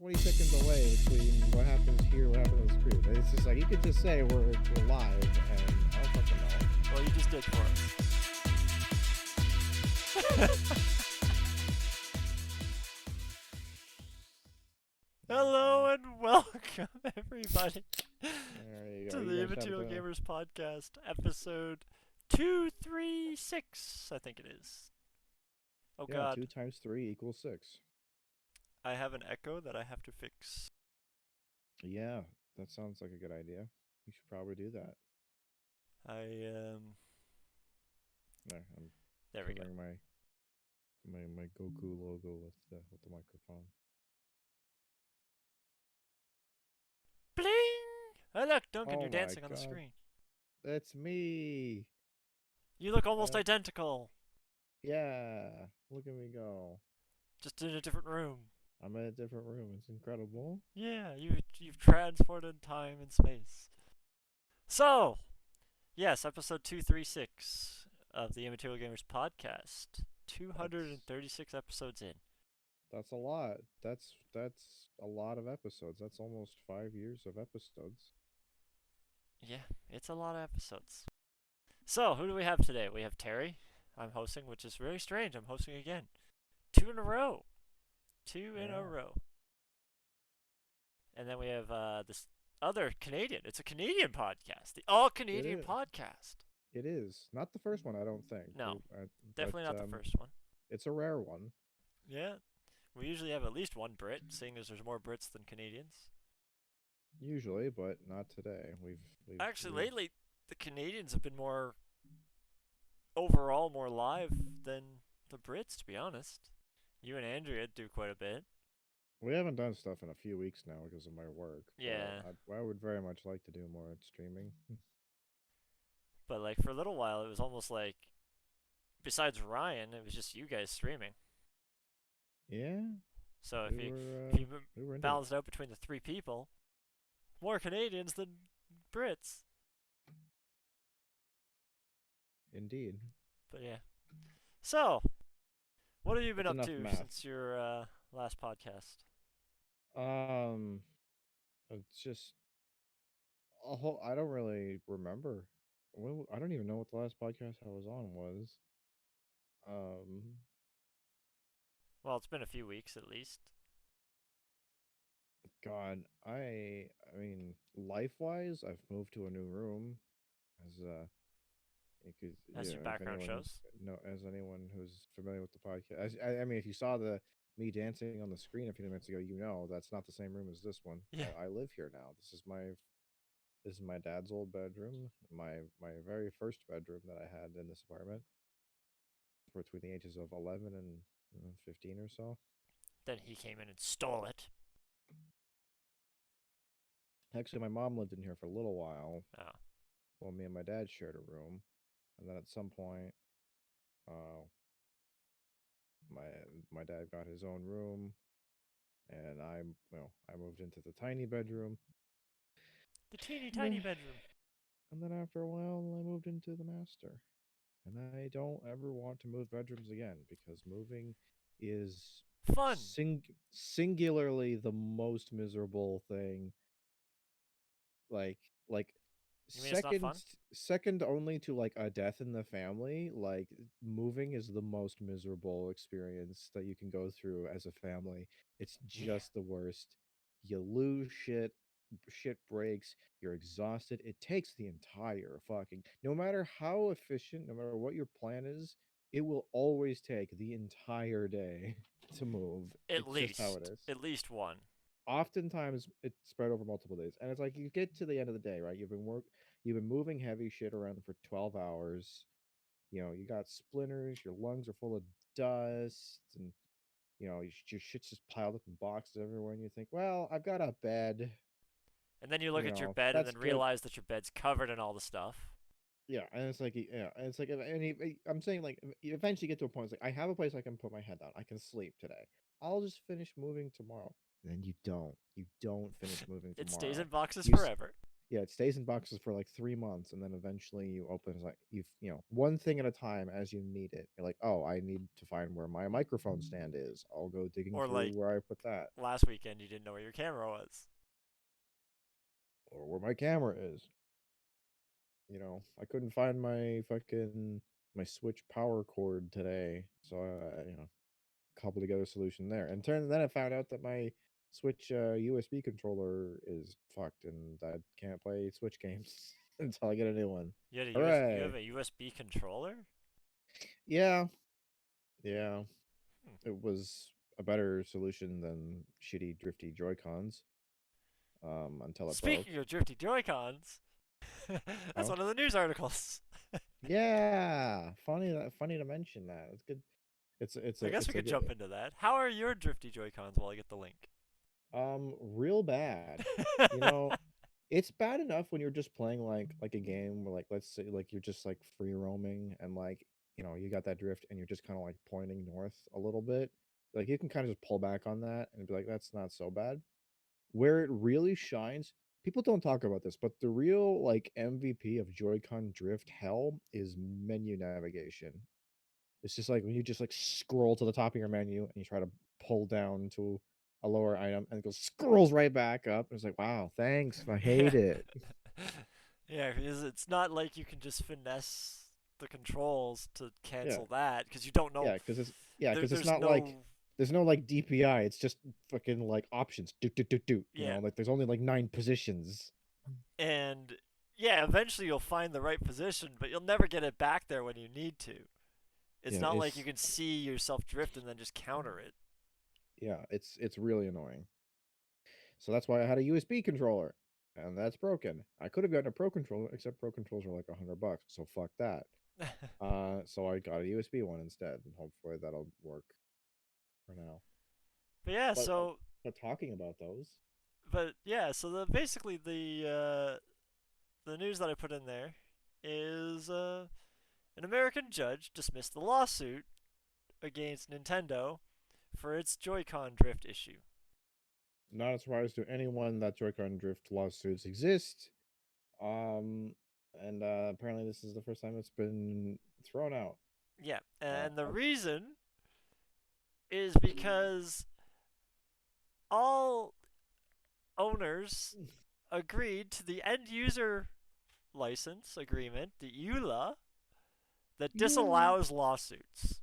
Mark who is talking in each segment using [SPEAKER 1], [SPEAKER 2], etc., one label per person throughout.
[SPEAKER 1] 20 second delay between what happens here, what happens on the screen. It's just like you could just say we're live, and I don't fucking know.
[SPEAKER 2] Well, you just did for us. Hello and welcome, everybody, to the Immaterial Gamers Podcast, episode 236, I think it is. Oh,
[SPEAKER 1] yeah,
[SPEAKER 2] God.
[SPEAKER 1] 2 times 3 equals 6.
[SPEAKER 2] I have an echo that I have to fix.
[SPEAKER 1] Yeah, that sounds like a good idea. You should probably do that.
[SPEAKER 2] There we go.
[SPEAKER 1] Covering my Goku logo with the microphone.
[SPEAKER 2] Bling! Oh, look, Duncan,
[SPEAKER 1] Oh
[SPEAKER 2] you're
[SPEAKER 1] my
[SPEAKER 2] dancing on the
[SPEAKER 1] God.
[SPEAKER 2] screen.
[SPEAKER 1] That's me.
[SPEAKER 2] You look almost identical.
[SPEAKER 1] Yeah, look at me go.
[SPEAKER 2] Just in a different room.
[SPEAKER 1] I'm in a different room. It's incredible.
[SPEAKER 2] Yeah, you've transported time and space. So, yes, episode 236 of the Immaterial Gamers Podcast. 236 episodes in.
[SPEAKER 1] That's a lot. That's a lot of episodes. That's almost 5 years of episodes.
[SPEAKER 2] Yeah, it's a lot of episodes. So, who do we have today? We have Terry. I'm hosting, which is very strange. I'm hosting again. 2 in a row. 2 in a row. And then we have this other Canadian. It's a Canadian podcast. The all-Canadian podcast.
[SPEAKER 1] It is. Not the first one, I don't think.
[SPEAKER 2] No, definitely not the first one.
[SPEAKER 1] It's a rare one.
[SPEAKER 2] Yeah. We usually have at least one Brit, seeing as there's more Brits than Canadians.
[SPEAKER 1] Usually, but not today.
[SPEAKER 2] Lately, the Canadians have been overall more live than the Brits, to be honest. You and Andrea do quite a bit.
[SPEAKER 1] We haven't done stuff in a few weeks now because of my work.
[SPEAKER 2] Yeah.
[SPEAKER 1] I would very much like to do more streaming.
[SPEAKER 2] But like for a little while, it was almost like, besides Ryan, it was just you guys streaming.
[SPEAKER 1] Yeah.
[SPEAKER 2] So if you balanced out between the 3 people, more Canadians than Brits.
[SPEAKER 1] Indeed.
[SPEAKER 2] But yeah. So, what have you been up to
[SPEAKER 1] math.
[SPEAKER 2] since your last podcast?
[SPEAKER 1] It's just I don't really remember. I don't even know what the last podcast I was on was.
[SPEAKER 2] Well, it's been a few weeks at least.
[SPEAKER 1] God, I mean, life-wise, I've moved to a new room,
[SPEAKER 2] As your background shows.
[SPEAKER 1] No, as anyone who's familiar with the podcast, I mean, if you saw me dancing on the screen a few minutes ago, you know that's not the same room as this one.
[SPEAKER 2] Yeah.
[SPEAKER 1] I live here now. This is my dad's old bedroom, my very first bedroom that I had in this apartment, between the ages of 11 and 15 or so.
[SPEAKER 2] Then he came in and stole it.
[SPEAKER 1] Actually, my mom lived in here for a little while.
[SPEAKER 2] Oh.
[SPEAKER 1] Well, me and my dad shared a room, and then at some point, my dad got his own room, and I moved into the tiny bedroom.
[SPEAKER 2] The teeny tiny bedroom.
[SPEAKER 1] And then after a while, I moved into the master. And I don't ever want to move bedrooms again, because moving is
[SPEAKER 2] fun.
[SPEAKER 1] Singularly the most miserable thing. Like
[SPEAKER 2] you mean it's not fun?
[SPEAKER 1] Second only to like a death in the family. Like, moving is the most miserable experience that you can go through as a family. It's just the worst. You lose shit breaks, you're exhausted. It takes the entire fucking, no matter how efficient, no matter what your plan is, it will always take the entire day to move.
[SPEAKER 2] At least
[SPEAKER 1] just how it is.
[SPEAKER 2] At least one.
[SPEAKER 1] Oftentimes it's spread over multiple days, and it's like you get to the end of the day, right? You've been moving heavy shit around for 12 hours. You know, you got splinters, your lungs are full of dust, and your shit's just piled up in boxes everywhere, and you think, well, I've got a bed.
[SPEAKER 2] And then you look at your bed and then realize that your bed's covered in all the stuff.
[SPEAKER 1] Yeah, and it's like, I'm saying, like, you eventually get to a point, it's like, I have a place I can put my head down. I can sleep today. I'll just finish moving tomorrow. Then you don't. You don't finish moving tomorrow.
[SPEAKER 2] It stays in boxes forever.
[SPEAKER 1] Yeah, it stays in boxes for like 3 months, and then eventually you open it's like one thing at a time as you need it. You're like, oh, I need to find where my microphone stand is. I'll go digging
[SPEAKER 2] Or
[SPEAKER 1] through
[SPEAKER 2] like
[SPEAKER 1] where I put that,
[SPEAKER 2] last weekend, you didn't know where your camera was.
[SPEAKER 1] or where my camera is. I couldn't find my Switch power cord today, so cobbled together a solution there. And then I found out that my Switch USB controller is fucked, and I can't play Switch games until I get a new one.
[SPEAKER 2] You
[SPEAKER 1] Hooray!
[SPEAKER 2] have a USB controller?
[SPEAKER 1] Yeah, yeah.
[SPEAKER 2] Hmm.
[SPEAKER 1] It was a better solution than shitty drifty Joy-Cons. Until it broke.
[SPEAKER 2] Speaking of drifty Joy-Cons, that's
[SPEAKER 1] Oh,
[SPEAKER 2] one of the news articles.
[SPEAKER 1] yeah. Funny to mention that. It's good.
[SPEAKER 2] I guess we
[SPEAKER 1] It's a
[SPEAKER 2] could
[SPEAKER 1] good.
[SPEAKER 2] jump into that. How are your drifty Joy-Cons while I get the link?
[SPEAKER 1] Real bad. You know, it's bad enough when you're just playing like a game where like let's say like you're just like free roaming and like you got that drift and you're just kind of like pointing north a little bit. Like you can kind of just pull back on that and be like that's not so bad. Where it really shines, people don't talk about this, but the real like MVP of Joy-Con drift hell is menu navigation. It's just like when you just like scroll to the top of your menu and you try to pull down to a lower item and it goes scrolls right back up. It's like, wow, thanks. I
[SPEAKER 2] Yeah.
[SPEAKER 1] hate it.
[SPEAKER 2] Yeah, because it's not like you can just finesse the controls to
[SPEAKER 1] Yeah.
[SPEAKER 2] cancel that because you don't know.
[SPEAKER 1] Because it's
[SPEAKER 2] There's
[SPEAKER 1] not
[SPEAKER 2] no.
[SPEAKER 1] like there's no like DPI. It's just fucking like options. Do.
[SPEAKER 2] Yeah.
[SPEAKER 1] Like there's only like 9 positions.
[SPEAKER 2] And yeah, eventually you'll find the right position, but you'll never get it back there when you need to. It's
[SPEAKER 1] Yeah,
[SPEAKER 2] not like you can see yourself drift and then just counter it.
[SPEAKER 1] it's really annoying. So that's why I had a USB controller, and that's broken. I could have gotten a Pro controller, except Pro controllers are like $100, so fuck that. So I got a USB one instead, and hopefully that'll work for now.
[SPEAKER 2] But yeah,
[SPEAKER 1] But
[SPEAKER 2] so
[SPEAKER 1] talking about those,
[SPEAKER 2] basically the news that I put in there is an American judge dismissed the lawsuit against Nintendo for its Joy-Con drift issue.
[SPEAKER 1] not a surprise to anyone that Joy-Con drift lawsuits exist. Um, and apparently this is the first time it's been thrown out.
[SPEAKER 2] Yeah,
[SPEAKER 1] Uh,
[SPEAKER 2] and the
[SPEAKER 1] uh,
[SPEAKER 2] reason is because all owners agreed to the end user license agreement, the EULA, that
[SPEAKER 1] you
[SPEAKER 2] disallows lawsuits.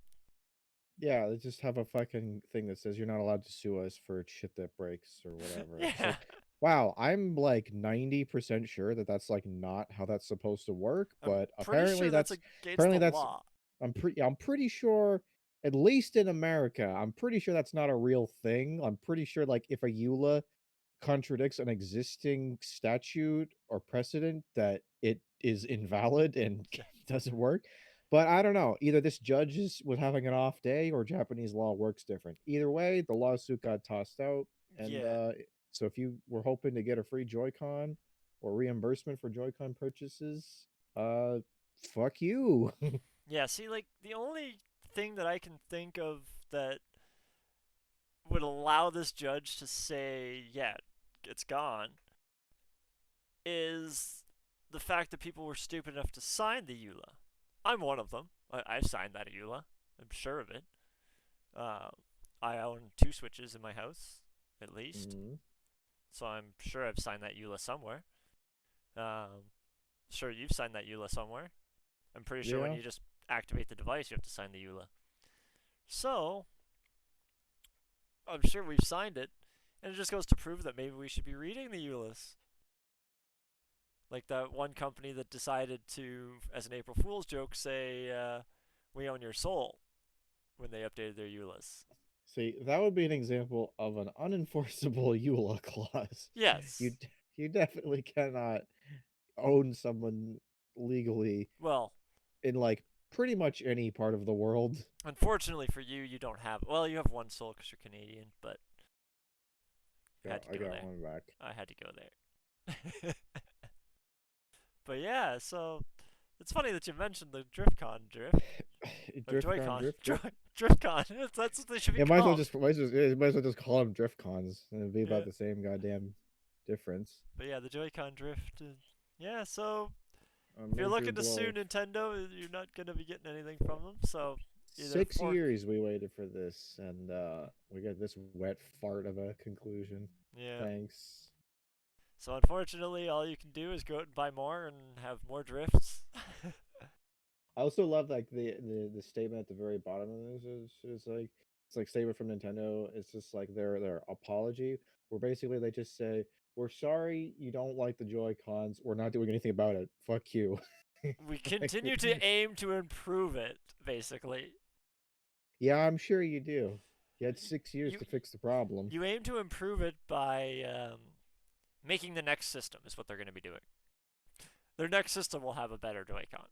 [SPEAKER 1] Yeah, they just have a fucking thing that says you're not allowed to sue us for shit that breaks or whatever. It's
[SPEAKER 2] Yeah,
[SPEAKER 1] like, wow, I'm like 90% sure that that's like not how that's supposed to work,
[SPEAKER 2] I'm
[SPEAKER 1] but
[SPEAKER 2] pretty sure that's against the
[SPEAKER 1] apparently that's
[SPEAKER 2] law.
[SPEAKER 1] I'm pretty sure at least in America, I'm pretty sure that's not a real thing. I'm pretty sure like if a EULA contradicts an existing statute or precedent that it is invalid and doesn't work. But I don't know. Either this judge was having an off day or Japanese law works different. Either way, the lawsuit got tossed out. And
[SPEAKER 2] Yeah,
[SPEAKER 1] so if you were hoping to get a free Joy-Con or reimbursement for Joy-Con purchases, uh, fuck you.
[SPEAKER 2] yeah. See, like the only thing that I can think of that would allow this judge to say, yeah, it's gone, is the fact that people were stupid enough to sign the EULA. I'm one of them. I've signed that EULA. I'm sure of it. Uh, I own 2 Switches in my house, at least.
[SPEAKER 1] Mm,
[SPEAKER 2] So I'm sure I've signed that EULA somewhere. Sure you've signed that EULA somewhere. I'm pretty sure when
[SPEAKER 1] yeah.
[SPEAKER 2] you just activate the device, you have to sign the EULA. So I'm sure we've signed it, and it just goes to prove that maybe we should be reading the EULAs. Like that one company that decided to, as an April Fool's joke, say, "We own your soul," when they updated their EULAs.
[SPEAKER 1] See, that would be an example of an unenforceable EULA clause. You
[SPEAKER 2] Yes.
[SPEAKER 1] you definitely cannot own someone legally
[SPEAKER 2] Well,
[SPEAKER 1] in like pretty much any part of the world.
[SPEAKER 2] unfortunately for you, you don't have. Well, you have one soul because you're Canadian, but I
[SPEAKER 1] Yeah,
[SPEAKER 2] had
[SPEAKER 1] I
[SPEAKER 2] to go
[SPEAKER 1] got
[SPEAKER 2] there.
[SPEAKER 1] one back.
[SPEAKER 2] I had to go there. But yeah, so it's funny that you mentioned the DriftCon drift or
[SPEAKER 1] DriftCon,
[SPEAKER 2] Joy-Con.
[SPEAKER 1] drift.
[SPEAKER 2] DriftCon. That's what they should be
[SPEAKER 1] It might as well
[SPEAKER 2] called.
[SPEAKER 1] just might as well just call them drift cons, and it'd be about
[SPEAKER 2] Yeah.
[SPEAKER 1] the same goddamn. difference.
[SPEAKER 2] But yeah, the Joy-Con drift. Yeah, so
[SPEAKER 1] A
[SPEAKER 2] if you're
[SPEAKER 1] major
[SPEAKER 2] looking to sue
[SPEAKER 1] blow.
[SPEAKER 2] Nintendo, you're not gonna be getting anything from them. So either
[SPEAKER 1] 6 years we waited for this, and we got this wet fart of a conclusion.
[SPEAKER 2] yeah.
[SPEAKER 1] Thanks.
[SPEAKER 2] So unfortunately, all you can do is go out and buy more and have more drifts.
[SPEAKER 1] I also love like the statement at the very bottom of this is like it's like statement from Nintendo. It's just like their apology, where basically they just say, "We're sorry you don't like the Joy Cons. We're not doing anything about it. Fuck you."
[SPEAKER 2] We
[SPEAKER 1] Like,
[SPEAKER 2] continue to aim to improve it, basically.
[SPEAKER 1] yeah, I'm sure you do. You had 6 years
[SPEAKER 2] You
[SPEAKER 1] to fix the problem.
[SPEAKER 2] you aim to improve it by making the next system is what they're going to be doing. Their next system will have a better Joy-Con.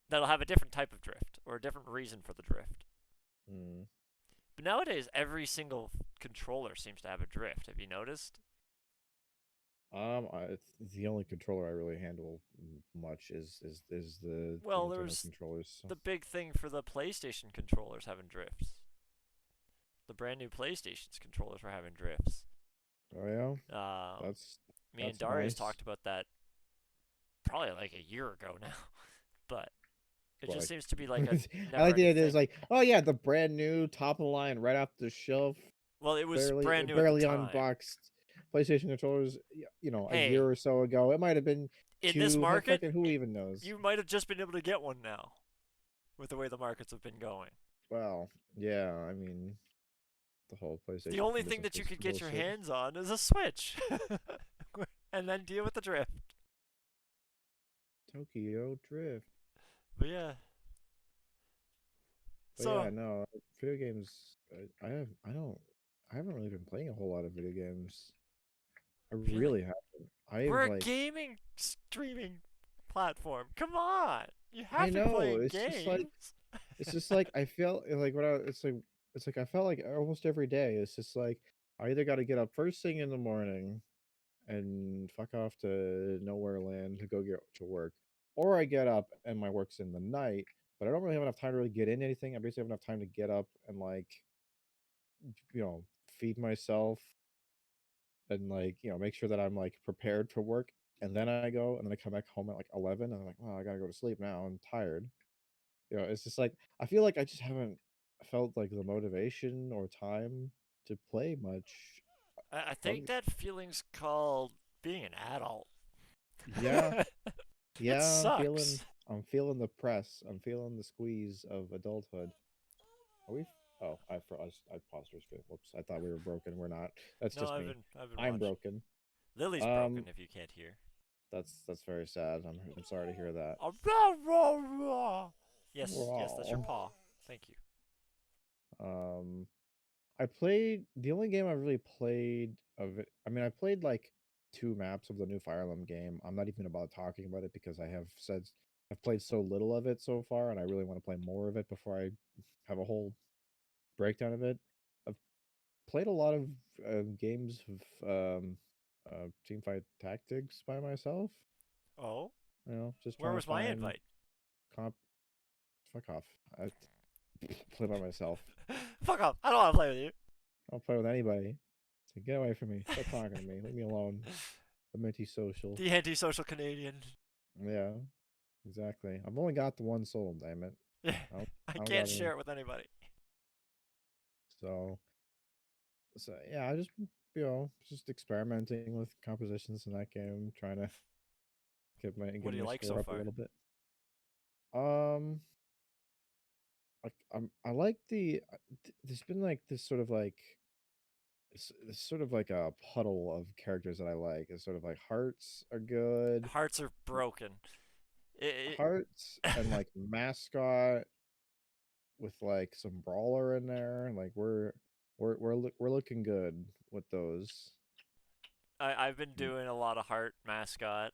[SPEAKER 2] That'll have a different type of drift or a different reason for the drift.
[SPEAKER 1] Mm.
[SPEAKER 2] But nowadays, every single controller seems to have a drift. Have you noticed?
[SPEAKER 1] It's the only controller I really handle much is the
[SPEAKER 2] Well,
[SPEAKER 1] Nintendo
[SPEAKER 2] there's
[SPEAKER 1] controllers. So.
[SPEAKER 2] the big thing for the PlayStation controllers having drifts. The brand new PlayStation's controllers were having drifts.
[SPEAKER 1] Oh yeah,
[SPEAKER 2] Um,
[SPEAKER 1] that's
[SPEAKER 2] Me and
[SPEAKER 1] that's
[SPEAKER 2] Darius
[SPEAKER 1] nice.
[SPEAKER 2] talked about that probably like a year ago now, but it just
[SPEAKER 1] Like,
[SPEAKER 2] seems to be like a
[SPEAKER 1] I like the
[SPEAKER 2] never-ending
[SPEAKER 1] idea.
[SPEAKER 2] thing.
[SPEAKER 1] It's like, oh yeah, the brand new top of the line, right off the shelf,
[SPEAKER 2] Well, it was
[SPEAKER 1] barely
[SPEAKER 2] brand new at the
[SPEAKER 1] barely
[SPEAKER 2] time.
[SPEAKER 1] unboxed PlayStation controllers. A year
[SPEAKER 2] Hey,
[SPEAKER 1] or so ago, it might have been
[SPEAKER 2] in this
[SPEAKER 1] two. Heck,
[SPEAKER 2] market,
[SPEAKER 1] fucking who even knows?
[SPEAKER 2] you might have just been able to get one now with the way the markets have been going.
[SPEAKER 1] Well, yeah, I mean, the whole
[SPEAKER 2] The
[SPEAKER 1] PlayStation
[SPEAKER 2] only thing
[SPEAKER 1] business
[SPEAKER 2] that you
[SPEAKER 1] is
[SPEAKER 2] could get your
[SPEAKER 1] bullshit.
[SPEAKER 2] hands on is a Switch, and then deal with the drift.
[SPEAKER 1] Tokyo Drift.
[SPEAKER 2] But yeah,
[SPEAKER 1] But yeah,
[SPEAKER 2] so
[SPEAKER 1] no, video games. I haven't really been playing a whole lot of video games. I
[SPEAKER 2] really,
[SPEAKER 1] really haven't. I've
[SPEAKER 2] we're a
[SPEAKER 1] like,
[SPEAKER 2] gaming streaming platform. Come on, you
[SPEAKER 1] I
[SPEAKER 2] have to be
[SPEAKER 1] know.
[SPEAKER 2] playing
[SPEAKER 1] It's just like
[SPEAKER 2] games.
[SPEAKER 1] I feel like when I it's like I felt like almost every day. It's just like I either got to get up first thing in the morning and fuck off to nowhere land to go get to work, or I get up and my work's in the night. But I don't really have enough time to really get in anything. I basically have enough time to get up and like feed myself and like make sure that I'm like prepared for work. And then I go and then I come back home at like 11 and I'm like, well, I gotta go to sleep now. I'm tired. It's just like I feel like I just haven't felt like the motivation or time to play much.
[SPEAKER 2] I
[SPEAKER 1] Of
[SPEAKER 2] think that feeling's called being an adult.
[SPEAKER 1] Yeah,
[SPEAKER 2] It
[SPEAKER 1] yeah,
[SPEAKER 2] sucks.
[SPEAKER 1] I'm feeling the press. I'm feeling the squeeze of adulthood. Are we? Oh, I paused our stream. Whoops! I thought we were broken. We're not. That's
[SPEAKER 2] No,
[SPEAKER 1] just me.
[SPEAKER 2] I've been
[SPEAKER 1] I'm
[SPEAKER 2] watching.
[SPEAKER 1] broken.
[SPEAKER 2] Lily's broken
[SPEAKER 1] Um,
[SPEAKER 2] if you can't hear.
[SPEAKER 1] that's very sad. I'm sorry to hear that.
[SPEAKER 2] Yes, yes, that's your
[SPEAKER 1] Wow.
[SPEAKER 2] paw. Thank you.
[SPEAKER 1] Um, I played the only game I really played of it. I mean, I played like two maps of the new Fire Emblem game. I'm not even about talking about it because I have said I've played so little of it so far, and I really want to play more of it before I have a whole breakdown of it. I've played a lot of games of Teamfight Tactics by myself.
[SPEAKER 2] Oh,
[SPEAKER 1] Just
[SPEAKER 2] where
[SPEAKER 1] trying to
[SPEAKER 2] was my
[SPEAKER 1] find
[SPEAKER 2] invite?
[SPEAKER 1] comp. Fuck off. I play by myself.
[SPEAKER 2] Fuck off! I don't want to play with you.
[SPEAKER 1] I don't play with anybody. So get away from me. Stop talking to me. Leave me alone. I'm antisocial.
[SPEAKER 2] The antisocial Canadian.
[SPEAKER 1] Yeah, exactly. I've only got the one soul, damn it.
[SPEAKER 2] I
[SPEAKER 1] I don't
[SPEAKER 2] can't
[SPEAKER 1] got any.
[SPEAKER 2] share it with anybody.
[SPEAKER 1] So, yeah, I just just experimenting with compositions in that game, trying to
[SPEAKER 2] What
[SPEAKER 1] get
[SPEAKER 2] do you
[SPEAKER 1] my
[SPEAKER 2] like
[SPEAKER 1] score
[SPEAKER 2] so
[SPEAKER 1] up a
[SPEAKER 2] far?
[SPEAKER 1] little bit. Um, I like there's been like this sort of like this sort of like a puddle of characters that I like. It's sort of like hearts are good,
[SPEAKER 2] Hearts are broken. It,
[SPEAKER 1] hearts and like mascot with like some brawler in there. Like we're looking good with those.
[SPEAKER 2] I've been
[SPEAKER 1] Mm.
[SPEAKER 2] doing a lot of heart mascot.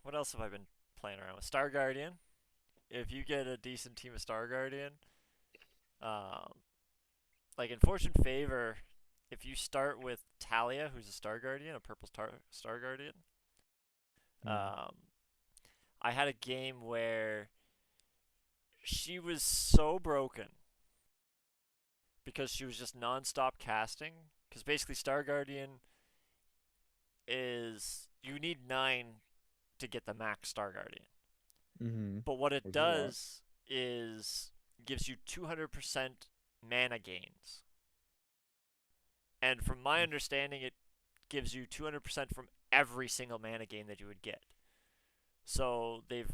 [SPEAKER 2] What else have I been playing around with? Star Guardian. If you get a decent team of Star Guardian, um, like in Fortune Favor, if you start with Talia, who's a Star Guardian, a purple Star Guardian,
[SPEAKER 1] Mm.
[SPEAKER 2] um, I had a game where she was so broken because she was just non-stop casting. Because basically, Star Guardian is you need 9 to get the max Star Guardian.
[SPEAKER 1] Mm-hmm.
[SPEAKER 2] But what it
[SPEAKER 1] Which is a lot.
[SPEAKER 2] does is gives you 200% mana gains. And from my understanding, it gives you 200% from every single mana gain that you would get. So they've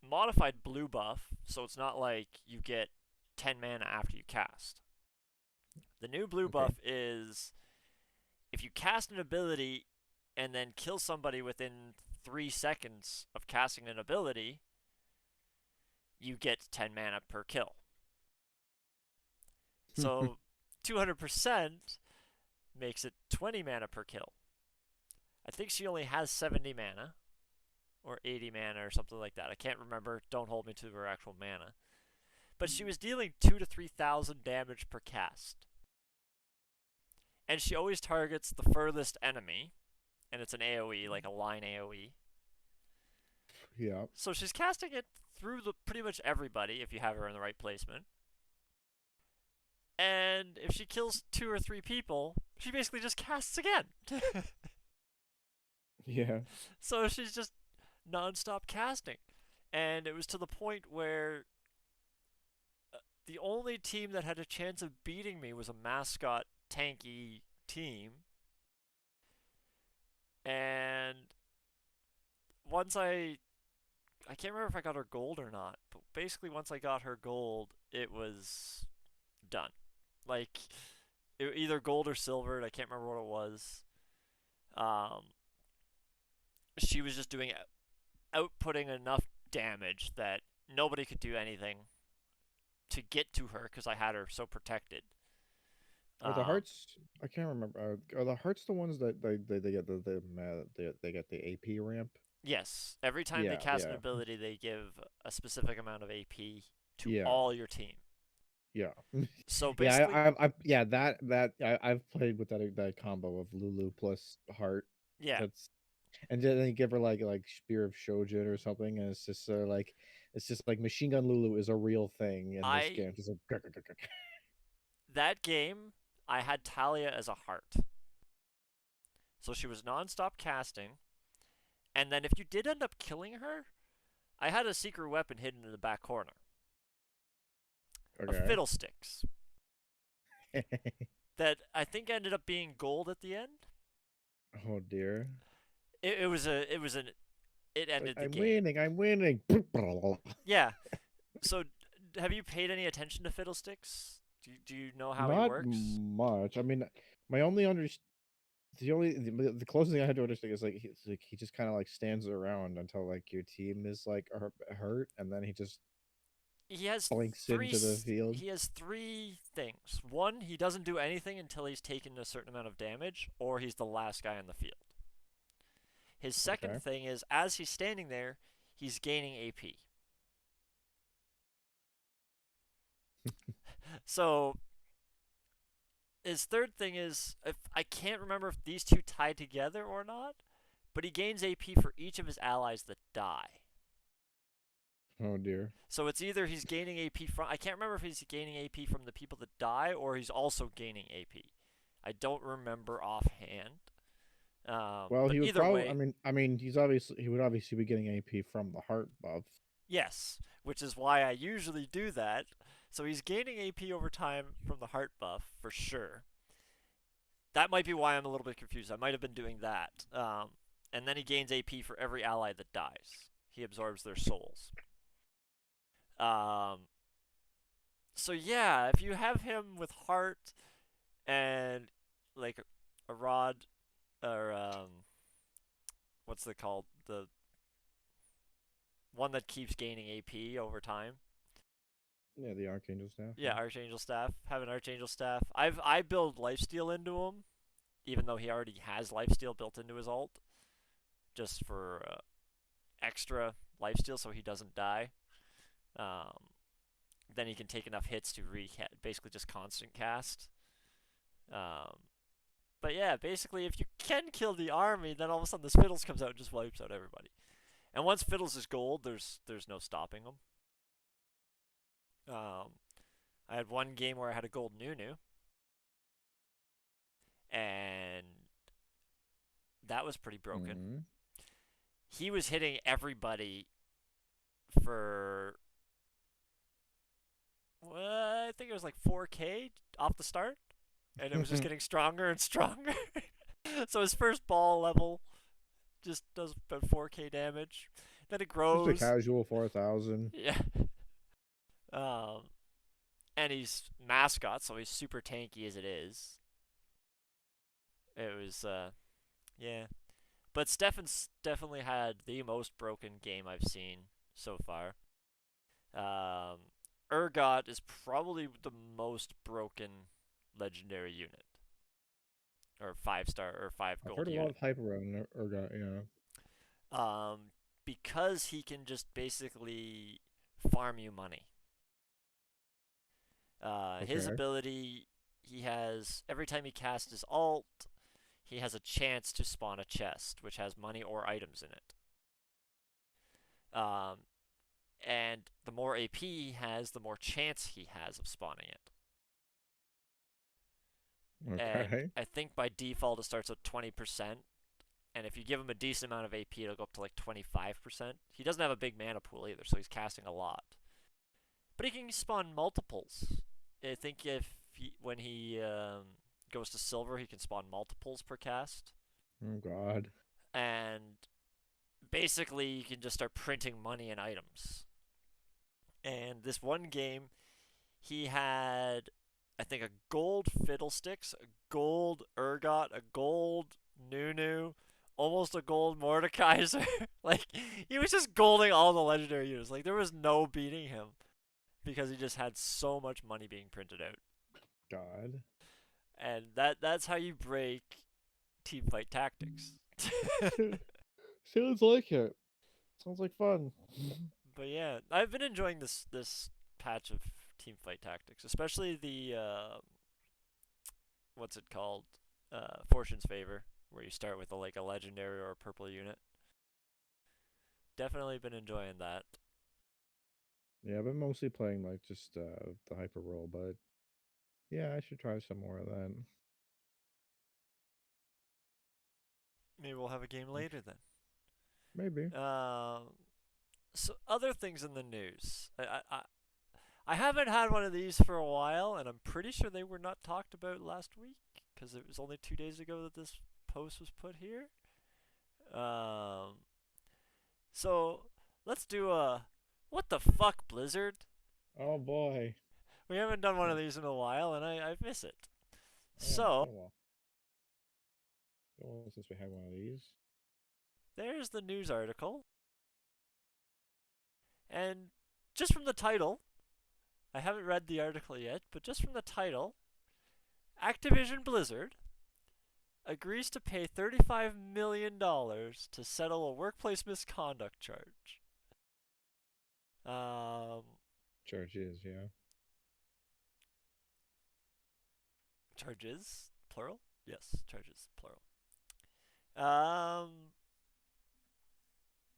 [SPEAKER 2] modified blue buff, so it's not like you get 10 mana after you cast. The new blue
[SPEAKER 1] Okay.
[SPEAKER 2] buff is if you cast an ability and then kill somebody within 3 seconds of casting an ability, you get 10 mana per kill. So 200% makes it 20 mana per kill. I think she only has 70 mana or 80 mana or something like that. I can't remember. Don't hold me to her actual mana. But she was dealing 2 to 3,000 damage per cast. And she always targets the furthest enemy, and it's an AoE, like a line AoE.
[SPEAKER 1] Yeah.
[SPEAKER 2] So she's casting it through pretty much everybody if you have her in the right placement. And if she kills 2 or 3 people, she basically just casts again.
[SPEAKER 1] Yeah.
[SPEAKER 2] So she's just non-stop casting. And it was to the point where the only team that had a chance of beating me was a mascot tanky team. And once I can't remember if I got her gold or not, but basically once I got her gold, it was done. Like either gold or silver, I can't remember what it was. She was just doing outputting enough damage that nobody could do anything to get to her because I had her so protected.
[SPEAKER 1] Are the hearts? I can't remember. Are the hearts the ones that they get they get the AP ramp?
[SPEAKER 2] Yes, every time they
[SPEAKER 1] Yeah,
[SPEAKER 2] cast an
[SPEAKER 1] yeah,
[SPEAKER 2] ability, they give a specific amount of AP to
[SPEAKER 1] yeah,
[SPEAKER 2] all your team.
[SPEAKER 1] yeah,
[SPEAKER 2] So
[SPEAKER 1] yeah.
[SPEAKER 2] basically,
[SPEAKER 1] Yeah, I've played with that combo of Lulu plus heart.
[SPEAKER 2] yeah,
[SPEAKER 1] That's and then they give her like Spear of Shojin or something, and it's just like Machine Gun Lulu is a real thing in this
[SPEAKER 2] I
[SPEAKER 1] game. Just like
[SPEAKER 2] that game I had Talia as a heart, so she was non-stop casting. And then if you did end up killing her, I had a secret weapon hidden in the back corner. A
[SPEAKER 1] okay.
[SPEAKER 2] fiddlesticks that I think ended up being gold at the end.
[SPEAKER 1] Oh dear.
[SPEAKER 2] It
[SPEAKER 1] It's like
[SPEAKER 2] ended the game.
[SPEAKER 1] I'm winning.
[SPEAKER 2] Yeah. So have you paid any attention to fiddlesticks? Do you know how he
[SPEAKER 1] Not
[SPEAKER 2] works?
[SPEAKER 1] much. I mean, my only under the closest thing I had to understand is like he just kind of like stands around until like your team is like hurt, and then he just
[SPEAKER 2] He has
[SPEAKER 1] blinks
[SPEAKER 2] three
[SPEAKER 1] into the field.
[SPEAKER 2] he has three things. One, he doesn't do anything until he's taken a certain amount of damage or he's the last guy on the field. His second
[SPEAKER 1] Okay.
[SPEAKER 2] thing is as he's standing there, he's gaining AP. So his third thing is if I can't remember if these two tie together or not, but he gains AP for each of his allies that die.
[SPEAKER 1] Oh dear.
[SPEAKER 2] So it's either he's gaining AP from I can't remember if he's gaining AP from the people that die or he's also gaining AP. I don't remember offhand.
[SPEAKER 1] Well,
[SPEAKER 2] But
[SPEAKER 1] he would
[SPEAKER 2] either
[SPEAKER 1] probably.
[SPEAKER 2] way,
[SPEAKER 1] I mean, he would obviously be getting AP from the heart buff.
[SPEAKER 2] yes, which is why I usually do that. So he's gaining AP over time from the heart buff for sure. That might be why I'm a little bit confused. I might have been doing that. And then he gains AP for every ally that dies. He absorbs their souls. Um, so yeah, if you have him with heart and like a rod or what's it called? The one that keeps gaining AP over time.
[SPEAKER 1] Yeah, the Archangel staff.
[SPEAKER 2] Yeah, Archangel Staff. Have an Archangel Staff. I build Lifesteal into him, even though he already has Lifesteal built into his ult, just for extra Lifesteal so he doesn't die. Um, then he can take enough hits to basically just constant cast. Um, but yeah, basically if you can kill the army, then all of a sudden this Fiddles comes out and just wipes out everybody. And once Fiddles is gold, there's no stopping him. I had one game where I had a gold Nunu, and That was pretty broken.
[SPEAKER 1] Mm-hmm.
[SPEAKER 2] He was hitting everybody for I think it was like 4K off the start, and it was just getting stronger and stronger. So his first ball level just does about 4K damage. Then it
[SPEAKER 1] Just a
[SPEAKER 2] grows.
[SPEAKER 1] casual 4,000.
[SPEAKER 2] Yeah. Um, and he's mascot, so he's super tanky as it is. It was, yeah. But Stefan's definitely had the most broken game I've seen so far. Urgot is probably the most broken legendary unit. Or 5-star or 5
[SPEAKER 1] I've
[SPEAKER 2] gold
[SPEAKER 1] heard a lot
[SPEAKER 2] unit.
[SPEAKER 1] of hype around Urgot,
[SPEAKER 2] Because he can just basically farm you money. His
[SPEAKER 1] Okay.
[SPEAKER 2] ability, he has every time he casts his ult, he has a chance to spawn a chest, which has money or items in it. And the more AP he has, the more chance he has of spawning it. And
[SPEAKER 1] Okay.
[SPEAKER 2] I think by default it starts at 20%. And if you give him a decent amount of AP, it'll go up to like 25%. He doesn't have a big mana pool either, so he's casting a lot. But he can spawn multiples. I think when he goes to silver, he can spawn multiples per cast.
[SPEAKER 1] Oh God.
[SPEAKER 2] And basically, you can just start printing money and items. And this one game, he had, I think, a gold Fiddlesticks, a gold Urgot, a gold Nunu, almost a gold Mordekaiser. Like, he was just golding all the legendary units. Like, there was no beating him because he just had so much money being printed out.
[SPEAKER 1] God.
[SPEAKER 2] And that's how you break team fight tactics.
[SPEAKER 1] Sounds like it. Sounds like fun.
[SPEAKER 2] But yeah, I've been enjoying this patch of team fight tactics, especially the what's it called? Fortune's Favor, where you start with a legendary or a purple unit. Definitely been enjoying that.
[SPEAKER 1] Yeah, I've been mostly playing like just the hyper roll, but yeah, I should try some more of that.
[SPEAKER 2] Maybe we'll have a game later then.
[SPEAKER 1] Maybe.
[SPEAKER 2] So other things in the news. I haven't had one of these for a while, and I'm pretty sure they were not talked about last week because it was only 2 days ago that this post was put here. So let's do a what the fuck, Blizzard?
[SPEAKER 1] Oh boy.
[SPEAKER 2] We haven't done one of these in a while, and I miss it.
[SPEAKER 1] Yeah, it's
[SPEAKER 2] So
[SPEAKER 1] been a while. Been a while since we had one of these.
[SPEAKER 2] there's the news article, and just from the title, I haven't read the article yet, but just from the title, Activision Blizzard agrees to pay $35 million to settle a workplace misconduct charge.
[SPEAKER 1] Charges, yeah.
[SPEAKER 2] Charges, plural? Yes, charges, plural. Um,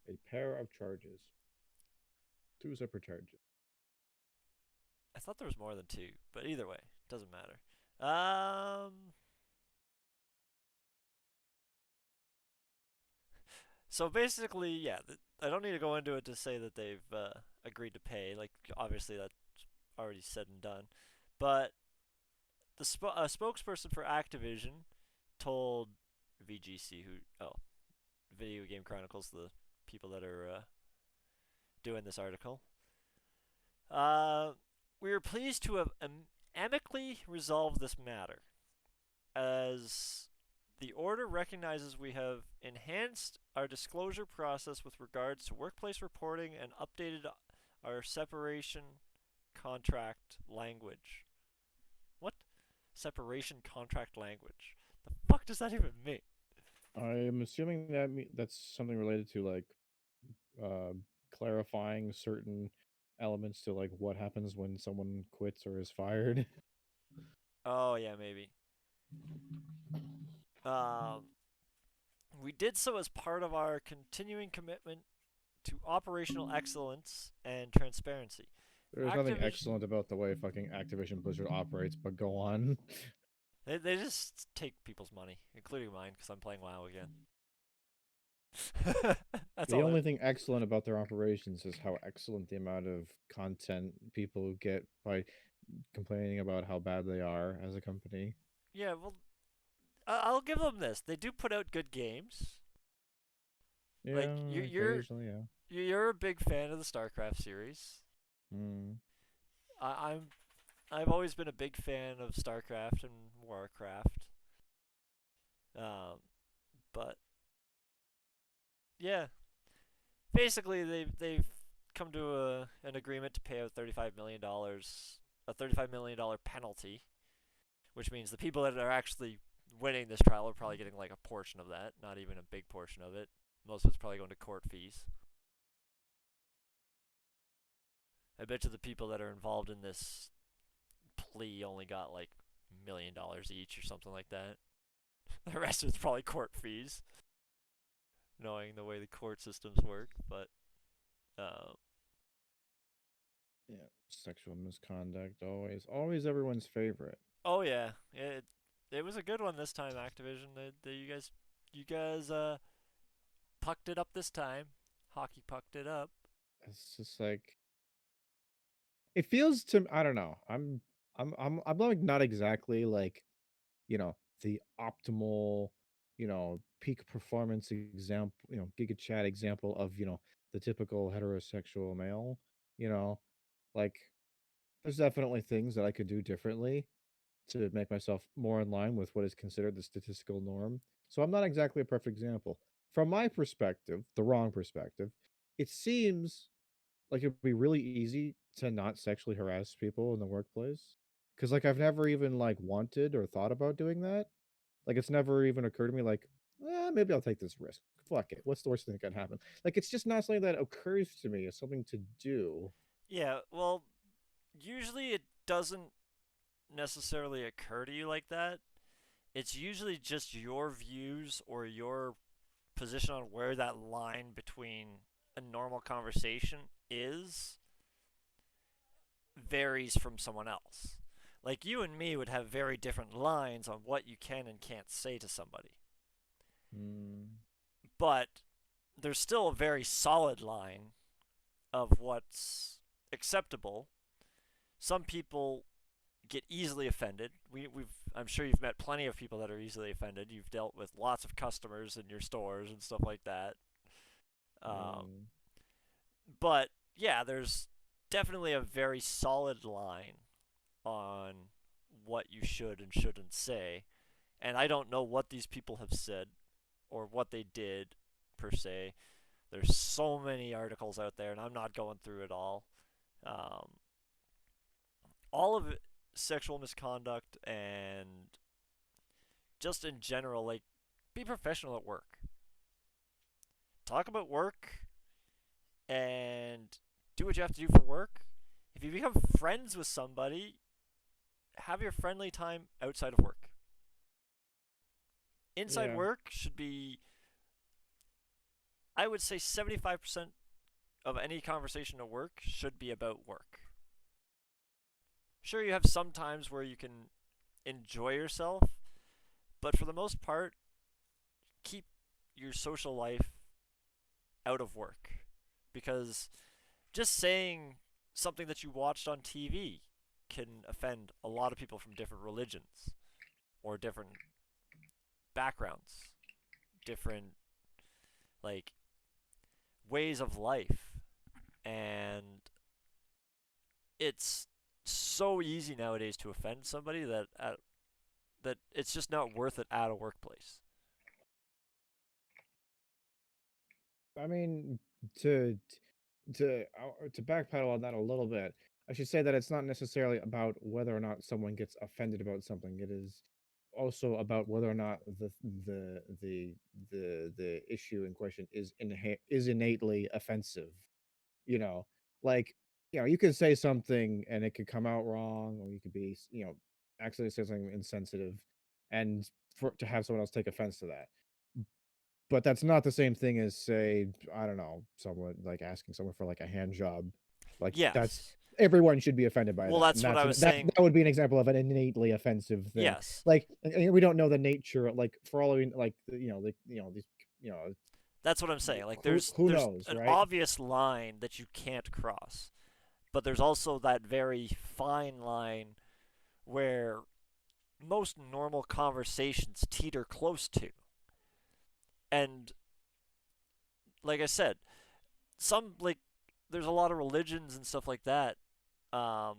[SPEAKER 1] A pair of charges. 2 separate charges.
[SPEAKER 2] I thought there was more than two, but either way, doesn't matter. So basically, yeah, I don't need to go into it to say that they've agreed to pay. Like, obviously, that's already said and done. But the spokesperson for Activision told VGC, Video Game Chronicles, the people that are doing this article. We are pleased to have amicably resolved this matter, as the order recognizes we have enhanced our disclosure process with regards to workplace reporting and updated our separation contract language. What? Separation contract language? The fuck does that even mean?
[SPEAKER 1] I'm assuming that that's something related to like uh, clarifying certain elements to like what happens when someone quits or is fired.
[SPEAKER 2] Oh, yeah, maybe. Um, we did so as part of our continuing commitment to operational excellence and transparency.
[SPEAKER 1] There's nothing
[SPEAKER 2] Activision,
[SPEAKER 1] excellent about the way fucking Activision Blizzard operates, but go on.
[SPEAKER 2] they just take people's money, including mine, because I'm playing WoW again. That's
[SPEAKER 1] The
[SPEAKER 2] all.
[SPEAKER 1] only thing excellent about their operations is how excellent the amount of content people get by complaining about how bad they are as a company.
[SPEAKER 2] Yeah, well, I'll give them this. They do put out good games. Like
[SPEAKER 1] Yeah,
[SPEAKER 2] you're you're
[SPEAKER 1] occasionally, yeah.
[SPEAKER 2] you're a big fan of the StarCraft series.
[SPEAKER 1] Mm.
[SPEAKER 2] I'm I've always been a big fan of StarCraft and Warcraft. Um, but yeah, basically they've come to an agreement to pay out $35 million, a $35 million penalty, which means the people that are actually winning this trial are probably getting like a portion of that, not even a big portion of it. Most of it's probably going to court fees. I bet you the people that are involved in this plea only got like $1 million each or something like that. The rest of it's probably court fees, knowing the way the court systems work. But uh,
[SPEAKER 1] Yeah, sexual misconduct always everyone's favorite.
[SPEAKER 2] oh yeah, it was a good one this time. Activision, you guys pucked it up this time. Hockey pucked it up.
[SPEAKER 1] It's just like it feels to I don't know. I'm like not exactly like, the optimal, peak performance example, Giga Chat example of, the typical heterosexual male, you know, like there's definitely things that I could do differently to make myself more in line with what is considered the statistical norm. So I'm not exactly a perfect example. From my perspective, the wrong perspective, it seems like it'd be really easy to not sexually harass people in the workplace. Cause like I've never even like wanted or thought about doing that. Like it's never even occurred to me like, maybe I'll take this risk. Fuck it. What's the worst thing that can happen? Like it's just not something that occurs to me as something to do.
[SPEAKER 2] Yeah, well, usually it doesn't necessarily occur to you like that. It's usually just your views or your position on where that line between a normal conversation is varies from someone else. Like you and me would have very different lines on what you can and can't say to somebody.
[SPEAKER 1] Mm,
[SPEAKER 2] But there's still a very solid line of what's acceptable. Some people get easily offended. I'm sure you've met plenty of people that are easily offended. You've dealt with lots of customers in your stores and stuff like that. Um,
[SPEAKER 1] mm,
[SPEAKER 2] but yeah, there's definitely a very solid line on what you should and shouldn't say. And I don't know what these people have said or what they did per se. There's so many articles out there, and I'm not going through it all. Um, all of it, sexual misconduct and just in general, like, be professional at work. Talk about work and do what you have to do for work. If you become friends with somebody, have your friendly time outside of work. Inside
[SPEAKER 1] yeah.
[SPEAKER 2] work should be, I would say, 75% of any conversation at work should be about work. Sure, you have some times where you can enjoy yourself, but for the most part, keep your social life out of work. Because just saying something that you watched on TV can offend a lot of people from different religions or different backgrounds, different like ways of life. And it's so easy nowadays to offend somebody that it's just not worth it at a workplace.
[SPEAKER 1] I mean, to to backpedal on that a little bit, I should say that it's not necessarily about whether or not someone gets offended about something. It is also about whether or not the issue in question is innately offensive. You know, like you can say something and it could come out wrong, or you could be accidentally say something insensitive, and for to have someone else take offense to that. But that's not the same thing as, say, I don't know, someone like asking someone for like a hand job. Like that's
[SPEAKER 2] Yes.
[SPEAKER 1] everyone should be offended by
[SPEAKER 2] Well,
[SPEAKER 1] that, and
[SPEAKER 2] that's what I was saying.
[SPEAKER 1] that would be an example of an innately offensive thing.
[SPEAKER 2] Yes.
[SPEAKER 1] Like we don't know the nature, like for all we like, these,
[SPEAKER 2] That's what I'm saying. Like
[SPEAKER 1] Who
[SPEAKER 2] there's
[SPEAKER 1] knows,
[SPEAKER 2] an
[SPEAKER 1] right?
[SPEAKER 2] obvious line that you can't cross, but there's also that very fine line where most normal conversations teeter close to. And like I said, some like there's a lot of religions and stuff like that, um,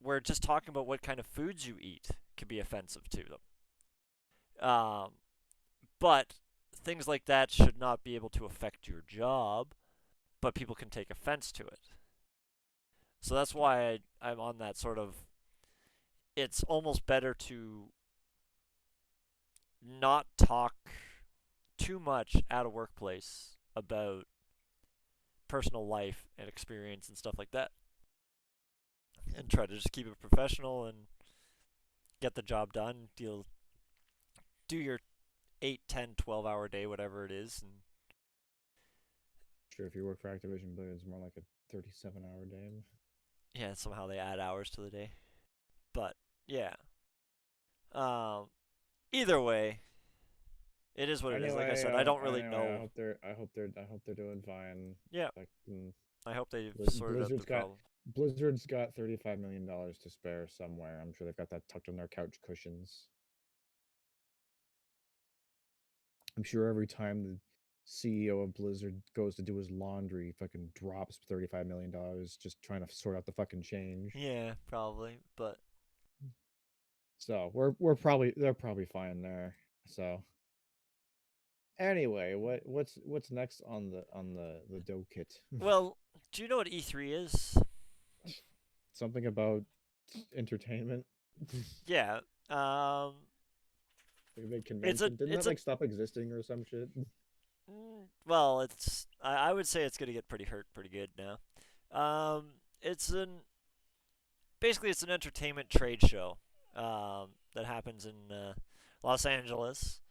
[SPEAKER 2] where just talking about what kind of foods you eat can be offensive to them. But things like that should not be able to affect your job, but people can take offense to it. So that's why I'm on that sort of. It's almost better to not talk too much at a workplace about personal life and experience and stuff like that, and try to just keep it professional and get the job done. You'll do your 8, 10, 12 hour day, whatever it is, and
[SPEAKER 1] Sure, if you work for Activision Blizzard, it's more like a 37-hour day.
[SPEAKER 2] yeah, somehow they add hours to the day. But yeah, um, either way, it is what it is. Like I said, I don't really
[SPEAKER 1] Anyway,
[SPEAKER 2] know.
[SPEAKER 1] I hope they're doing fine.
[SPEAKER 2] Yeah,
[SPEAKER 1] Like,
[SPEAKER 2] I hope they've sorted out the
[SPEAKER 1] Blizzard's got
[SPEAKER 2] problem.
[SPEAKER 1] Blizzard's got $35 million to spare somewhere. I'm sure they've got that tucked in their couch cushions. I'm sure every time the CEO of Blizzard goes to do his laundry, fucking drops $35 million just trying to sort out the fucking change.
[SPEAKER 2] Yeah, probably, but
[SPEAKER 1] So they're probably fine there. So anyway, what's next on the dough kit?
[SPEAKER 2] well, do you know what E3 is?
[SPEAKER 1] Something about entertainment.
[SPEAKER 2] Yeah,
[SPEAKER 1] Like a big
[SPEAKER 2] it's a
[SPEAKER 1] convention. Didn't that
[SPEAKER 2] it's a
[SPEAKER 1] like stop existing or some shit?
[SPEAKER 2] well, it's I would say it's gonna get pretty hurt pretty good now. It's an basically it's an entertainment trade show that happens in Los Angeles,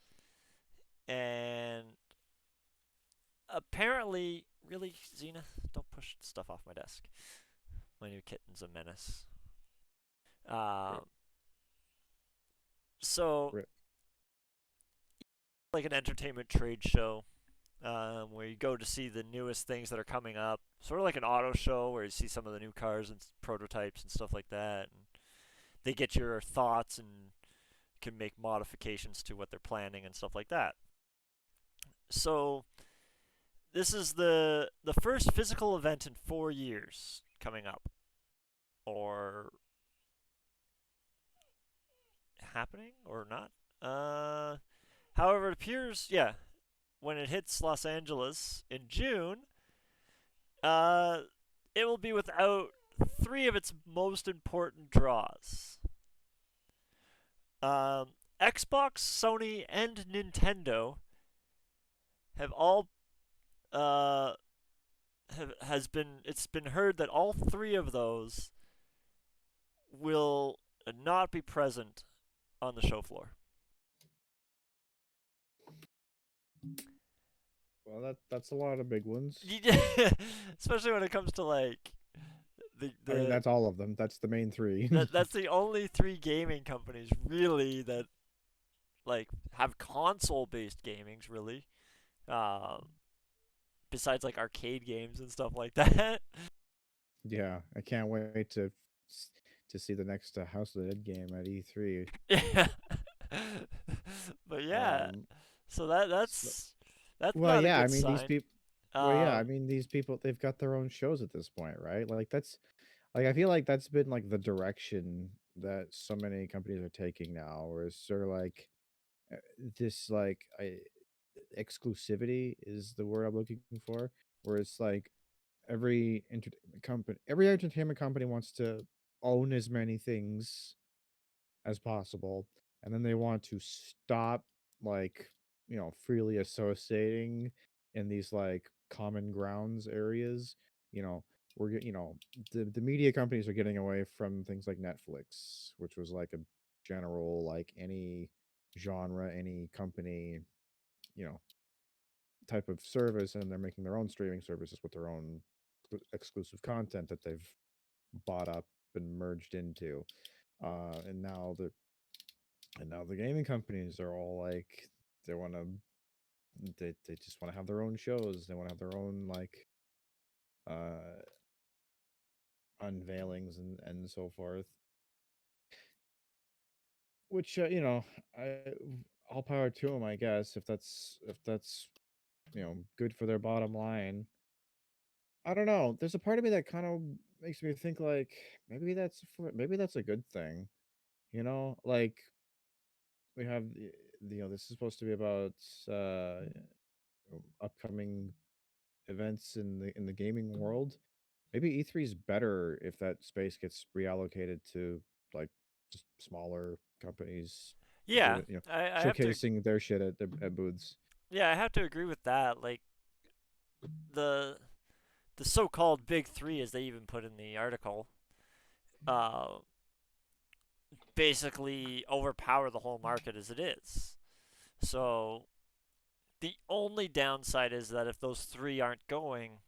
[SPEAKER 2] and apparently, really, Xena, don't push stuff off my desk. My new kitten's a menace. Um,
[SPEAKER 1] Rip,
[SPEAKER 2] so
[SPEAKER 1] rip.
[SPEAKER 2] like an entertainment trade show where you go to see the newest things that are coming up, sort of like an auto show where you see some of the new cars and prototypes and stuff like that, and they get your thoughts and can make modifications to what they're planning and stuff like that. So this is the first physical event in 4 years coming up, or happening, or not. However, it appears, yeah, when it hits Los Angeles in June, uh, it will be without three of its most important draws. Xbox, Sony, and Nintendo have all has been it's been heard that all three of those will not be present on the show floor.
[SPEAKER 1] Well, that's a lot of big ones.
[SPEAKER 2] Especially when it comes to like
[SPEAKER 1] I mean,
[SPEAKER 2] the
[SPEAKER 1] that's all of them. That's the main three.
[SPEAKER 2] that's the only three gaming companies really that like have console based gamings really. Um, Besides like arcade games and stuff like that.
[SPEAKER 1] Yeah, I can't wait to see the next House of the Dead game at E3.
[SPEAKER 2] Yeah. But yeah,
[SPEAKER 1] Um,
[SPEAKER 2] so
[SPEAKER 1] so,
[SPEAKER 2] that's
[SPEAKER 1] well,
[SPEAKER 2] not a
[SPEAKER 1] yeah, I
[SPEAKER 2] good
[SPEAKER 1] mean
[SPEAKER 2] sign.
[SPEAKER 1] I
[SPEAKER 2] Um,
[SPEAKER 1] mean these people they've got their own shows at this point, right? Like that's like I feel like that's been like the direction that so many companies are taking now, where it's sort of like uh, this exclusivity is the word I'm looking for, where it's like every entertainment company wants to own as many things as possible, and then they want to stop like freely associating in these like common grounds areas. you know the media companies are getting away from things like Netflix, which was like a general, like any genre, any company, you know type of service, and they're making their own streaming services with their own exclusive content that they've bought up and merged into. Uh, and now the gaming companies are all like they want to they just want to have their own shows. They want to have their own like uh unveilings and so forth. Which I all power to them, I guess. If that's good for their bottom line. I don't know. There's a part of me that kind of makes me think like maybe that's a good thing. Like we have this is supposed to be about uh upcoming events in the gaming world. Maybe E3 is better if that space gets reallocated to like just smaller companies
[SPEAKER 2] Yeah,
[SPEAKER 1] doing
[SPEAKER 2] I have to.
[SPEAKER 1] showcasing their shit at booths.
[SPEAKER 2] Yeah, I have to agree with that. Like the the so-called big three, as they even put in the article, uh, basically overpower the whole market as it is. So the only downside is that if those three aren't going,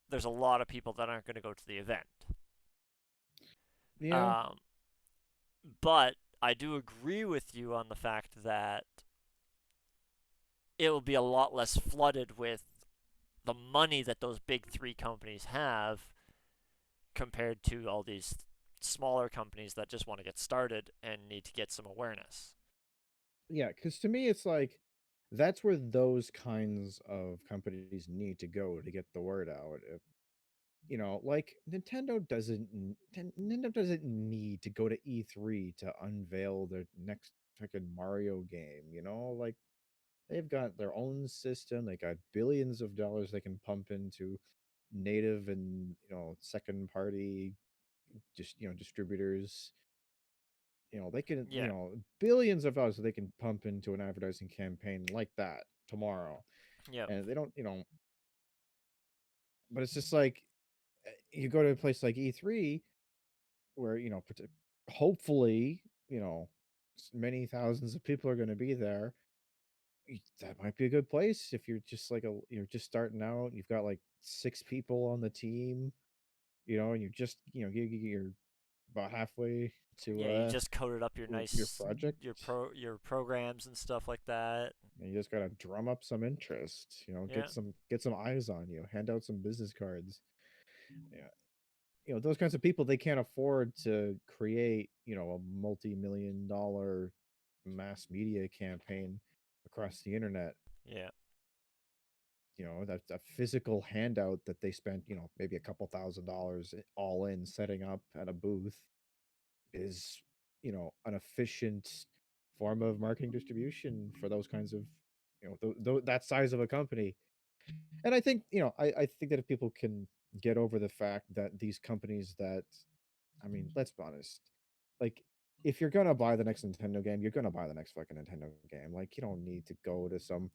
[SPEAKER 2] there's a lot of people that aren't going to go to the event.
[SPEAKER 1] Yeah.
[SPEAKER 2] Um, but I do agree with you on the fact that it will be a lot less flooded with the money that those big three companies have compared to all these smaller companies that just want to get started and need to get some awareness.
[SPEAKER 1] Yeah, because to me, it's like that's where those kinds of companies need to go to get the word out. If like Nintendo doesn't need to go to E3 to unveil their next fucking Mario game. Like they've got their own system. They got billions of dollars they can pump into native and second party just distributors. They can,
[SPEAKER 2] Yeah,
[SPEAKER 1] billions of dollars that they can pump into an advertising campaign like that tomorrow.
[SPEAKER 2] yep,
[SPEAKER 1] And they don't, but it's just like you go to a place like E3 where, hopefully, many thousands of people are going to be there. That might be a good place if you're just like you're just starting out. You've got like 6 people on the team, and you're just, you're about halfway to
[SPEAKER 2] yeah. You just coded up your
[SPEAKER 1] your
[SPEAKER 2] nice
[SPEAKER 1] project.
[SPEAKER 2] your programs and stuff like that.
[SPEAKER 1] And you just gotta drum up some interest,
[SPEAKER 2] Yeah,
[SPEAKER 1] get some eyes on you, hand out some business cards. Yeah. Those kinds of people, they can't afford to create, a multi-million dollar mass media campaign across the internet.
[SPEAKER 2] yeah,
[SPEAKER 1] That's a physical handout that they spent, maybe a couple $1,000s all in setting up at a booth is, an efficient form of marketing distribution for those kinds of, that size of a company. And I think, I think that if people can get over the fact that these companies that, I mean, let's be honest, like, if you're gonna buy the next Nintendo game, you're gonna buy the next fucking Nintendo game. Like, you don't need to go to some,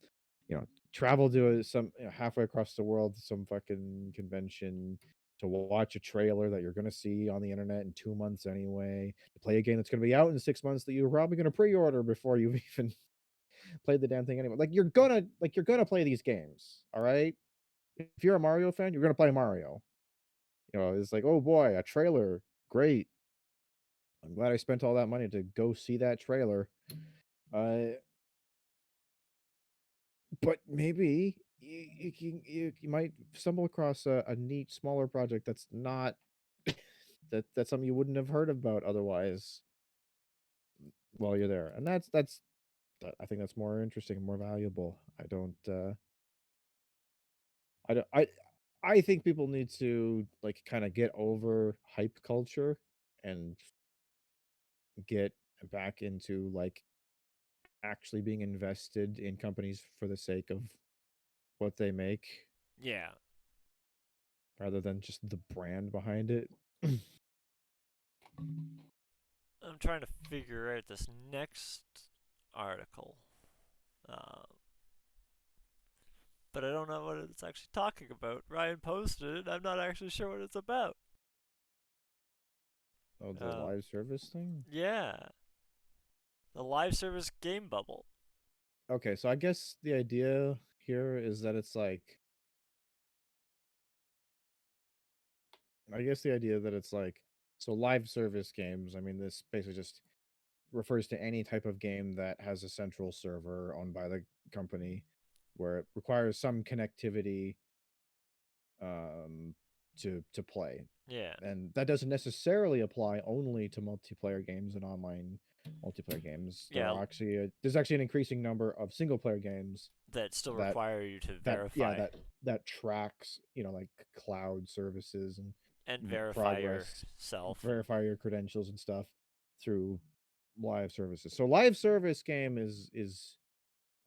[SPEAKER 1] travel to some halfway across the world to some fucking convention to watch a trailer that you're gonna see on the internet in 2 months anyway. To play a game that's gonna be out in 6 months that you're probably gonna pre-order before you've even played the damn thing anyway. Like you're gonna play these games, all right? If you're a Mario fan, you're gonna play Mario. It's like, oh boy, a trailer, great. I'm glad I spent all that money to go see that trailer. Uh, but maybe you might stumble across a neat smaller project that's not that's something you wouldn't have heard about otherwise while you're there, and I think that's more interesting, more valuable. I don't I think people need to like kind of get over hype culture and get back into like actually being invested in companies for the sake of what they make
[SPEAKER 2] yeah.
[SPEAKER 1] rather than just the brand behind it.
[SPEAKER 2] I'm trying to figure out this next article, uh, but I don't know what it's actually talking about. Ryan posted it. I'm not actually sure what it's about.
[SPEAKER 1] Oh, the
[SPEAKER 2] Uh,
[SPEAKER 1] live service thing?
[SPEAKER 2] yeah, the live service game bubble.
[SPEAKER 1] Okay, so I guess the idea here is that it's like so live service games, I mean this basically just refers to any type of game that has a central server owned by the company where it requires some connectivity um, to play,
[SPEAKER 2] Yeah.
[SPEAKER 1] and that doesn't necessarily apply only to multiplayer games and online multiplayer games.
[SPEAKER 2] Yeah,
[SPEAKER 1] There's actually an increasing number of single player games
[SPEAKER 2] that still
[SPEAKER 1] that
[SPEAKER 2] require you to
[SPEAKER 1] that yeah
[SPEAKER 2] verify
[SPEAKER 1] that tracks, like cloud services and
[SPEAKER 2] and verify
[SPEAKER 1] progress,
[SPEAKER 2] yourself and
[SPEAKER 1] verify your credentials and stuff through live services. So live service game is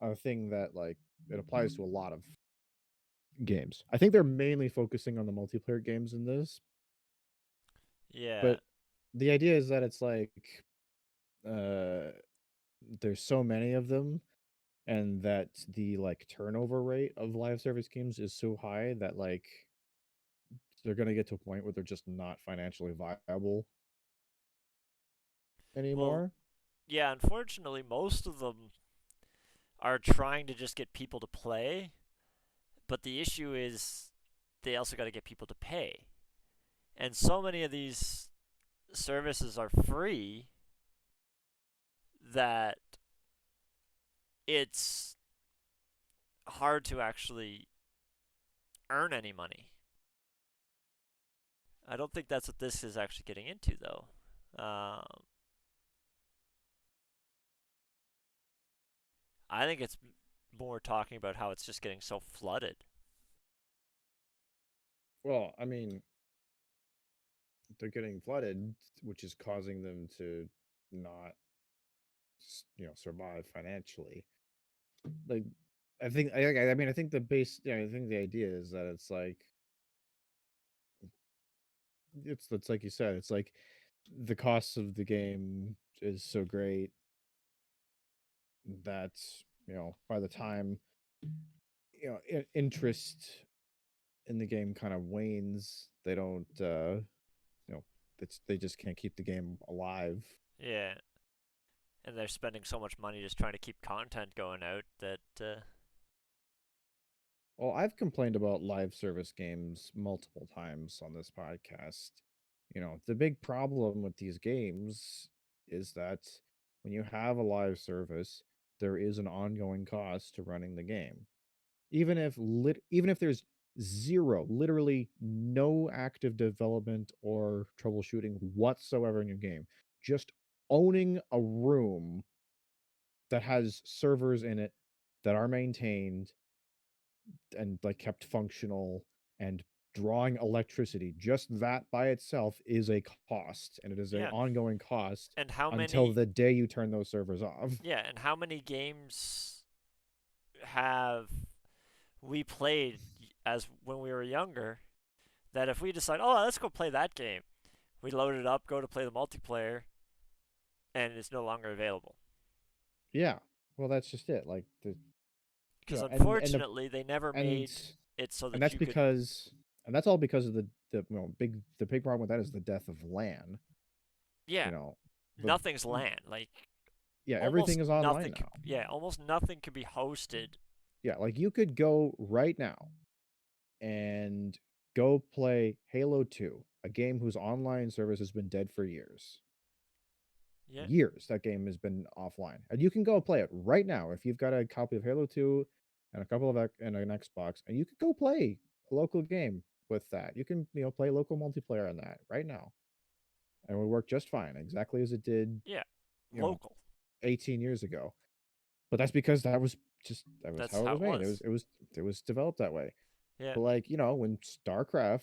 [SPEAKER 1] a thing that like it applies to a lot of games. I think they're mainly focusing on the multiplayer games in this,
[SPEAKER 2] yeah.
[SPEAKER 1] but the idea is that it's like uh there's so many of them, and that the like turnover rate of live service games is so high that like they're going to get to a point where they're just not financially viable
[SPEAKER 2] Well,
[SPEAKER 1] anymore.
[SPEAKER 2] yeah, unfortunately most of them are trying to just get people to play, but the issue is they also got to get people to pay. And so many of these services are free that it's hard to actually earn any money. I don't think that's what this is actually getting into, though. I think it's more talking about how it's just getting so flooded.
[SPEAKER 1] Well, I mean, they're getting flooded, which is causing them to not, survive financially. Like, I think the base, yeah, I think the idea is that it's like it's like you said, it's like the cost of the game is so great that by the time interest in the game kind of wanes, they don't you know they just can't keep the game alive.
[SPEAKER 2] Yeah, and they're spending so much money just trying to keep content going out that
[SPEAKER 1] Well, I've complained about live service games multiple times on this podcast. The big problem with these games is that when you have a live service, there is an ongoing cost to running the game. Even if there's zero, literally no active development or troubleshooting whatsoever in your game, just owning a room that has servers in it that are maintained and like kept functional and drawing electricity, just that by itself is a cost, and it is a
[SPEAKER 2] yeah.
[SPEAKER 1] ongoing cost
[SPEAKER 2] And how
[SPEAKER 1] until
[SPEAKER 2] many
[SPEAKER 1] the day you turn those servers off.
[SPEAKER 2] yeah, and how many games have we played as when we were younger that if we decide, "Oh, let's go play that game." We load it up, go to play the multiplayer, and it's no longer available.
[SPEAKER 1] Yeah, well, that's just it. Like
[SPEAKER 2] Because
[SPEAKER 1] and
[SPEAKER 2] unfortunately, they never
[SPEAKER 1] and
[SPEAKER 2] made it so
[SPEAKER 1] and
[SPEAKER 2] that
[SPEAKER 1] that's
[SPEAKER 2] you could.
[SPEAKER 1] because and that's all because of the big problem with that is the death of LAN.
[SPEAKER 2] Yeah,
[SPEAKER 1] You know, the
[SPEAKER 2] nothing's LAN. Like
[SPEAKER 1] Yeah, everything
[SPEAKER 2] almost
[SPEAKER 1] is online
[SPEAKER 2] nothing.
[SPEAKER 1] now.
[SPEAKER 2] Yeah, almost nothing could be hosted.
[SPEAKER 1] Yeah, like you could go right now and go play Halo 2, a game whose online service has been dead for years.
[SPEAKER 2] Yeah,
[SPEAKER 1] Years that game has been offline. And you can go play it right now if you've got a copy of Halo 2 and a couple of and an Xbox, and you could go play a local game with that. You can, play local multiplayer on that right now. And it would work just fine, exactly as it did,
[SPEAKER 2] yeah,
[SPEAKER 1] you know,
[SPEAKER 2] local.
[SPEAKER 1] 18 years ago. But that's because that was
[SPEAKER 2] That's
[SPEAKER 1] how it
[SPEAKER 2] how
[SPEAKER 1] was
[SPEAKER 2] it
[SPEAKER 1] made.
[SPEAKER 2] was.
[SPEAKER 1] It was developed that way.
[SPEAKER 2] Yeah,
[SPEAKER 1] But like, when StarCraft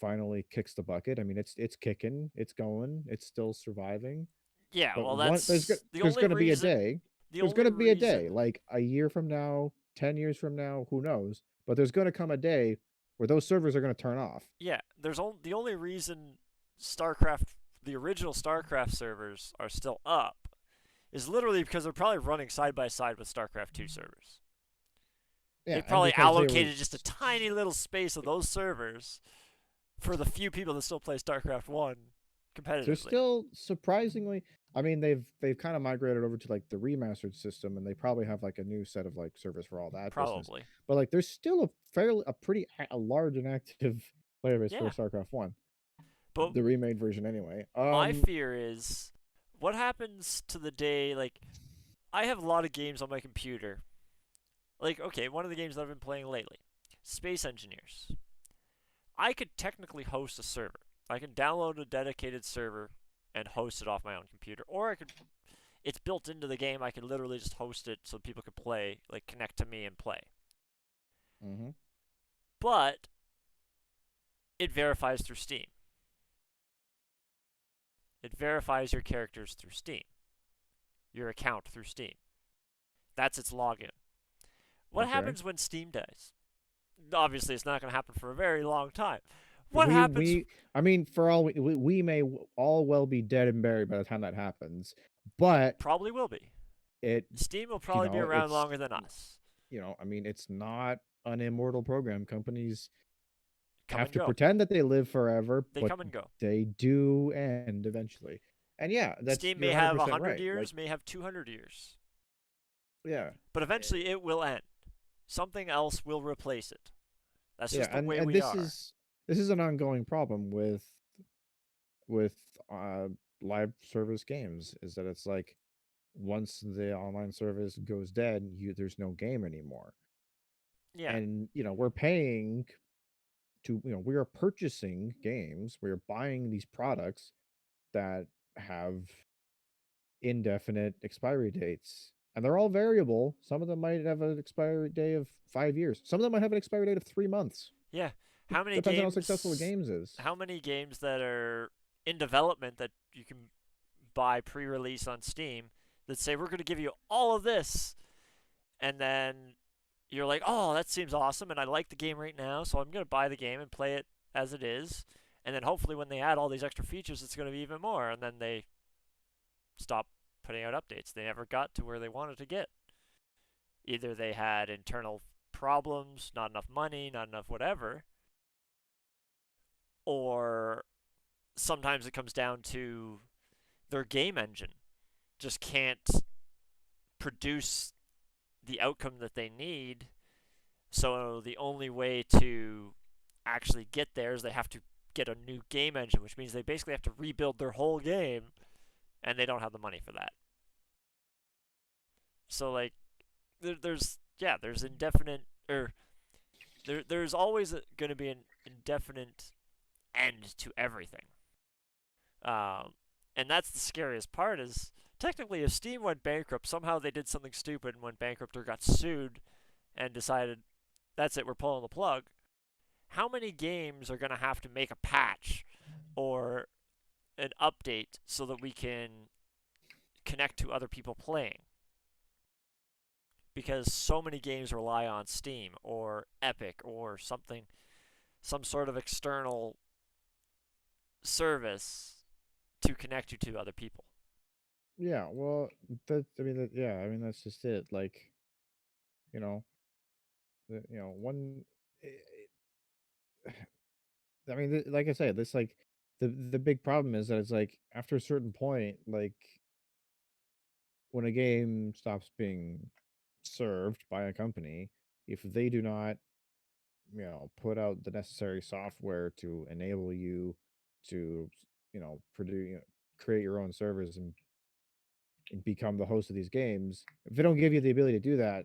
[SPEAKER 1] finally kicks the bucket, I mean it's kicking, it's going, it's still surviving.
[SPEAKER 2] yeah.
[SPEAKER 1] But
[SPEAKER 2] Well, that's the
[SPEAKER 1] there's
[SPEAKER 2] only
[SPEAKER 1] gonna be a
[SPEAKER 2] reason.
[SPEAKER 1] day.
[SPEAKER 2] The
[SPEAKER 1] There's
[SPEAKER 2] only
[SPEAKER 1] gonna be a day,
[SPEAKER 2] reason.
[SPEAKER 1] like a year from now, 10 years from now, who knows? But there's gonna come a day where those servers are gonna turn off.
[SPEAKER 2] Yeah, the only reason StarCraft, the original StarCraft servers are still up, is literally because they're probably running side by side with StarCraft 2 servers. They
[SPEAKER 1] Yeah, and
[SPEAKER 2] probably
[SPEAKER 1] because they were
[SPEAKER 2] allocated just a tiny little space of those servers for the few people that still play StarCraft 1
[SPEAKER 1] they're
[SPEAKER 2] competitively.
[SPEAKER 1] still surprisingly, I mean, they've kind of migrated over to like the remastered system, and they probably have like a new set of like servers for all that business.
[SPEAKER 2] Probably.
[SPEAKER 1] But like there's still a large and active player base for
[SPEAKER 2] Yeah.
[SPEAKER 1] StarCraft 1,
[SPEAKER 2] But
[SPEAKER 1] the remade version anyway.
[SPEAKER 2] my fear is what happens to the day, like, I have a lot of games on my computer Like, okay, one of the games that I've been playing lately, Space Engineers. I could technically host a server. I can download a dedicated server and host it off my own computer, or I could. It's built into the game. I could literally just host it so people could play, like connect to me and play.
[SPEAKER 1] Mm-hmm.
[SPEAKER 2] But it verifies through Steam. It verifies your characters through Steam, your account through Steam. That's its login. What
[SPEAKER 1] Okay.
[SPEAKER 2] happens when Steam dies? Obviously, it's not going to happen for a very long time. What
[SPEAKER 1] We
[SPEAKER 2] happens?
[SPEAKER 1] we I mean, for all we may all well be dead and buried by the time that happens, but
[SPEAKER 2] Probably will be.
[SPEAKER 1] it
[SPEAKER 2] Steam will probably be around
[SPEAKER 1] it's
[SPEAKER 2] longer than us.
[SPEAKER 1] I mean, it's not an immortal program. Companies
[SPEAKER 2] Come
[SPEAKER 1] have
[SPEAKER 2] and
[SPEAKER 1] to
[SPEAKER 2] go.
[SPEAKER 1] pretend that they live forever,
[SPEAKER 2] They
[SPEAKER 1] but
[SPEAKER 2] come and go.
[SPEAKER 1] they do end eventually. And yeah, that's
[SPEAKER 2] Steam
[SPEAKER 1] you're
[SPEAKER 2] may have
[SPEAKER 1] 100%
[SPEAKER 2] 100
[SPEAKER 1] right. Like,
[SPEAKER 2] years, may have 200 years.
[SPEAKER 1] yeah.
[SPEAKER 2] But eventually it will end. Something else will replace it. That's
[SPEAKER 1] Yeah,
[SPEAKER 2] just the way
[SPEAKER 1] and
[SPEAKER 2] we are.
[SPEAKER 1] this is an ongoing problem with uh live service games, is that it's like once the online service goes dead, there's no game anymore.
[SPEAKER 2] Yeah.
[SPEAKER 1] And we're paying we are purchasing games, we're buying these products that have indefinite expiry dates. And they're all variable. Some of them might have an expiry date of 5 years. Some of them might have an expiry date of 3 months.
[SPEAKER 2] Yeah.
[SPEAKER 1] It
[SPEAKER 2] How many
[SPEAKER 1] depends on how successful the
[SPEAKER 2] games
[SPEAKER 1] games is.
[SPEAKER 2] how many games that are in development that you can buy pre-release on Steam that say we're going to give you all of this, and then you're like, "Oh, that seems awesome and I like the game right now, so I'm going to buy the game and play it as it is." And then hopefully when they add all these extra features it's going to be even more, and then they stop putting out updates. They never got to where they wanted to get. Either they had internal problems, not enough money, not enough whatever, or sometimes it comes down to their game engine just can't produce the outcome that they need. So the only way to actually get there is they have to get a new game engine, which means they basically have to rebuild their whole game, and they don't have the money for that. So like, there's indefinite, or there's always going to be an indefinite end to everything. Um, and that's the scariest part is technically if Steam went bankrupt, somehow they did something stupid and went bankrupt or got sued and decided that's it, we're pulling the plug. How many games are going to have to make a patch or an update so that we can connect to other people playing? Because so many games rely on Steam or Epic or something, some sort of external service to connect you to other people.
[SPEAKER 1] Yeah, well, yeah, I mean that's just it. Like, you know, one. I mean, like I said, this like the big problem is that it's like after a certain point, like when a game stops being served by a company, if they do not, put out the necessary software to enable you to, produce, create your own servers and become the host of these games, if they don't give you the ability to do that,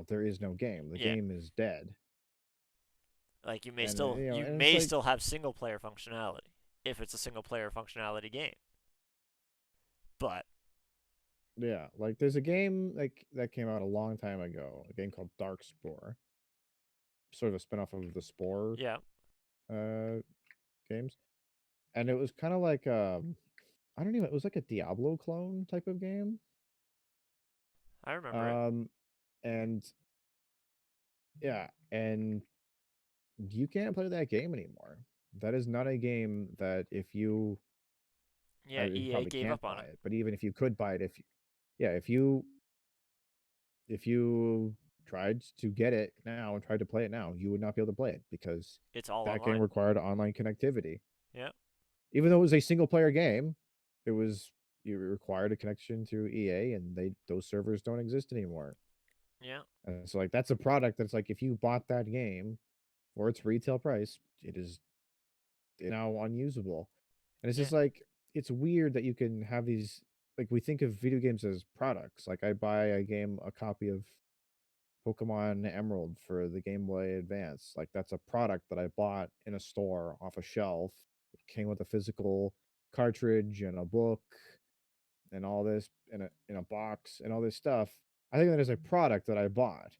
[SPEAKER 1] there is no game. The
[SPEAKER 2] Yeah.
[SPEAKER 1] game is dead.
[SPEAKER 2] Like you may
[SPEAKER 1] And
[SPEAKER 2] still you
[SPEAKER 1] and it's
[SPEAKER 2] may
[SPEAKER 1] like,
[SPEAKER 2] still have single player functionality if it's a single player functionality game. But
[SPEAKER 1] yeah, like there's a game like that came out a long time ago, a game called Dark Spore, sort of a spinoff of the Spore
[SPEAKER 2] yeah,
[SPEAKER 1] uh games. And it was kind of like I don't even, it was like a Diablo clone type of game.
[SPEAKER 2] I remember it.
[SPEAKER 1] Um and yeah, and you can't play that game anymore. That is not a game that if you
[SPEAKER 2] Yeah,
[SPEAKER 1] you
[SPEAKER 2] EA
[SPEAKER 1] probably
[SPEAKER 2] gave
[SPEAKER 1] can't
[SPEAKER 2] up on
[SPEAKER 1] buy
[SPEAKER 2] it.
[SPEAKER 1] it, but even if you could buy it, yeah, if you tried to get it now and tried to play it now, you would not be able to play it because
[SPEAKER 2] It's all
[SPEAKER 1] that game
[SPEAKER 2] online.
[SPEAKER 1] required online connectivity.
[SPEAKER 2] Yeah,
[SPEAKER 1] Even though it was a single player game, it was you required a connection to EA, and those servers don't exist anymore.
[SPEAKER 2] yeah,
[SPEAKER 1] And so like that's a product that's like if you bought that game for its retail price, it is now unusable. And it's
[SPEAKER 2] yeah,
[SPEAKER 1] just like it's weird that you can have these, like we think of video games as products. Like I buy a copy of Pokemon Emerald for the Game Boy Advance. Like that's a product that I bought in a store off a shelf. It came with a physical cartridge and a book and all this in a box and all this stuff. I think that is a product that I bought.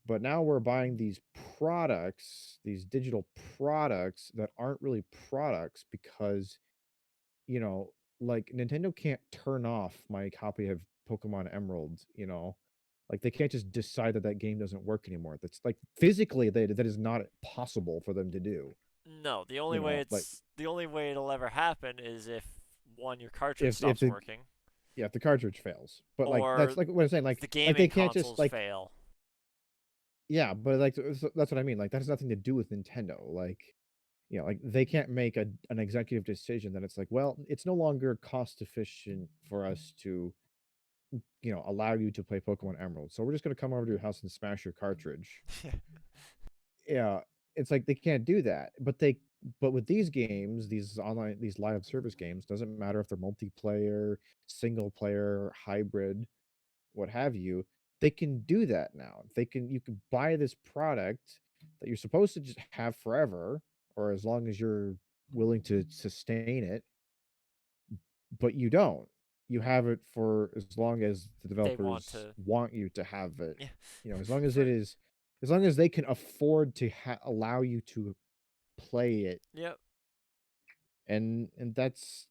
[SPEAKER 1] But now we're buying these products, these digital products that aren't really products because, you know, like Nintendo can't turn off my copy of Pokemon Emerald, you know. Like they can't just decide that that game doesn't work anymore. That's like physically that is not possible for them to do.
[SPEAKER 2] No,
[SPEAKER 1] You know, like
[SPEAKER 2] the only way it'll ever happen is if one your cartridge
[SPEAKER 1] if
[SPEAKER 2] stops
[SPEAKER 1] the
[SPEAKER 2] working,
[SPEAKER 1] yeah, if the cartridge fails. But like
[SPEAKER 2] or
[SPEAKER 1] that's like what I'm saying.
[SPEAKER 2] the
[SPEAKER 1] Like
[SPEAKER 2] gaming
[SPEAKER 1] they can't just
[SPEAKER 2] consoles
[SPEAKER 1] like
[SPEAKER 2] fail.
[SPEAKER 1] yeah, but like that's what I mean. Like that has nothing to do with Nintendo. Like you know, like they can't make an executive decision that it's like, well, it's no longer cost efficient for us to, you know, allow you to play Pokemon Emerald. So we're just gonna come over to your house and smash your cartridge. Yeah, it's like they can't do that. But with these games, these live service games, doesn't matter if they're multiplayer, single player, hybrid, what have you, they can do that now. You can buy this product that you're supposed to just have forever, or as long as you're willing to sustain it, but you don't. You have it for as long as the
[SPEAKER 2] They want
[SPEAKER 1] developers
[SPEAKER 2] to,
[SPEAKER 1] want you to have it.
[SPEAKER 2] yeah,
[SPEAKER 1] You know, as long as it
[SPEAKER 2] for
[SPEAKER 1] is, as long as they can afford to allow you to play it,
[SPEAKER 2] yep,
[SPEAKER 1] and that's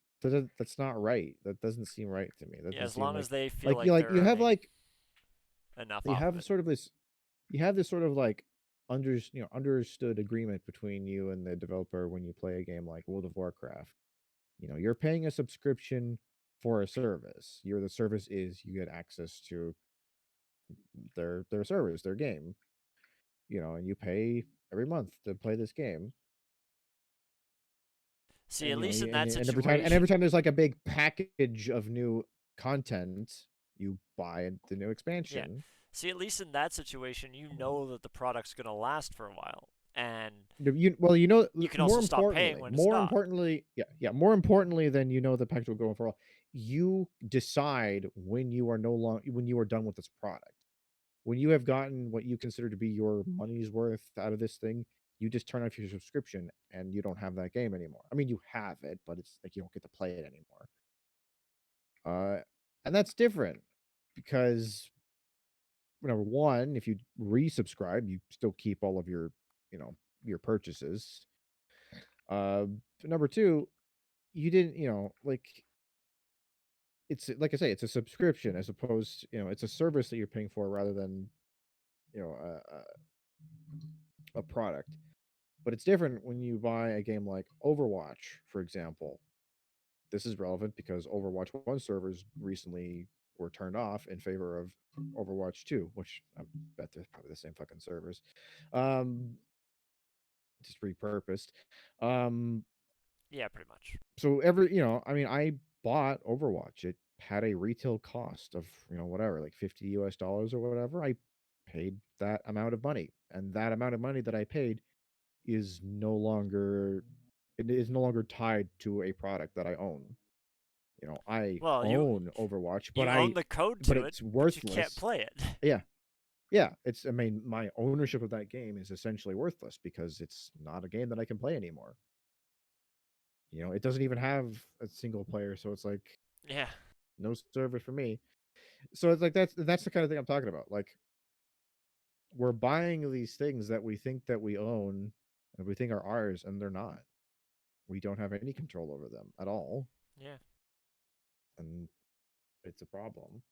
[SPEAKER 1] not right. That doesn't seem right to me. That
[SPEAKER 2] yeah.
[SPEAKER 1] doesn't
[SPEAKER 2] As
[SPEAKER 1] seem
[SPEAKER 2] long
[SPEAKER 1] like
[SPEAKER 2] as they feel
[SPEAKER 1] like you
[SPEAKER 2] like
[SPEAKER 1] like
[SPEAKER 2] they're
[SPEAKER 1] you have
[SPEAKER 2] earning
[SPEAKER 1] like
[SPEAKER 2] enough
[SPEAKER 1] you
[SPEAKER 2] off of
[SPEAKER 1] have
[SPEAKER 2] it.
[SPEAKER 1] sort of this you have this sort of like understood agreement between you and the developer when you play a game like World of Warcraft. You know, you're paying a subscription for a service. The service is you get access to their service, their game. You know, and you pay every month to play this game.
[SPEAKER 2] See,
[SPEAKER 1] And
[SPEAKER 2] at
[SPEAKER 1] you know,
[SPEAKER 2] least in
[SPEAKER 1] and
[SPEAKER 2] that
[SPEAKER 1] every
[SPEAKER 2] situation,
[SPEAKER 1] time there's like a big package of new content, you buy the new
[SPEAKER 2] yeah.
[SPEAKER 1] expansion.
[SPEAKER 2] See, at least in that situation, you know that the product's gonna last for a while, and
[SPEAKER 1] Well, you know,
[SPEAKER 2] you can also stop paying when it's
[SPEAKER 1] more
[SPEAKER 2] not.
[SPEAKER 1] importantly, yeah, more importantly than you know the package will go for all, you decide when you are no longer when you are done with this product. When you have gotten what you consider to be your money's worth out of this thing, you just turn off your subscription and you don't have that game anymore. I mean, you have it, but it's like you don't get to play it anymore. And that's different because number one, if you resubscribe, you still keep all of your, you know, your purchases. Number two, you didn't, you know, like it's like I say, it's a subscription as opposed, you know, it's a service that you're paying for rather than, you know, a product. But it's different when you buy a game like Overwatch, for example. This is relevant because Overwatch 1 servers recently were turned off in favor of Overwatch 2, which I bet they're probably the same fucking servers. Um, just repurposed. Um,
[SPEAKER 2] Yeah, pretty much.
[SPEAKER 1] so every, you know, I mean, I bought Overwatch. It had a retail cost of, you know, whatever, like 50 US dollars or whatever. I paid that amount of money. And that amount of money that I paid is no longer it is no longer tied to a product that I own. You know, I
[SPEAKER 2] Well,
[SPEAKER 1] own Overwatch,
[SPEAKER 2] you own the code
[SPEAKER 1] but
[SPEAKER 2] to it,
[SPEAKER 1] it's
[SPEAKER 2] but you can't
[SPEAKER 1] worthless.
[SPEAKER 2] play it.
[SPEAKER 1] Yeah. Yeah, it's I mean, my ownership of that game is essentially worthless because it's not a game that I can play anymore. You know, it doesn't even have a single player, so it's like
[SPEAKER 2] Yeah,
[SPEAKER 1] no server for me. So it's like that's the kind of thing I'm talking about. Like we're buying these things that we think that we own and we think are ours and they're not. We don't have any control over them at all,
[SPEAKER 2] yeah.
[SPEAKER 1] and it's a problem.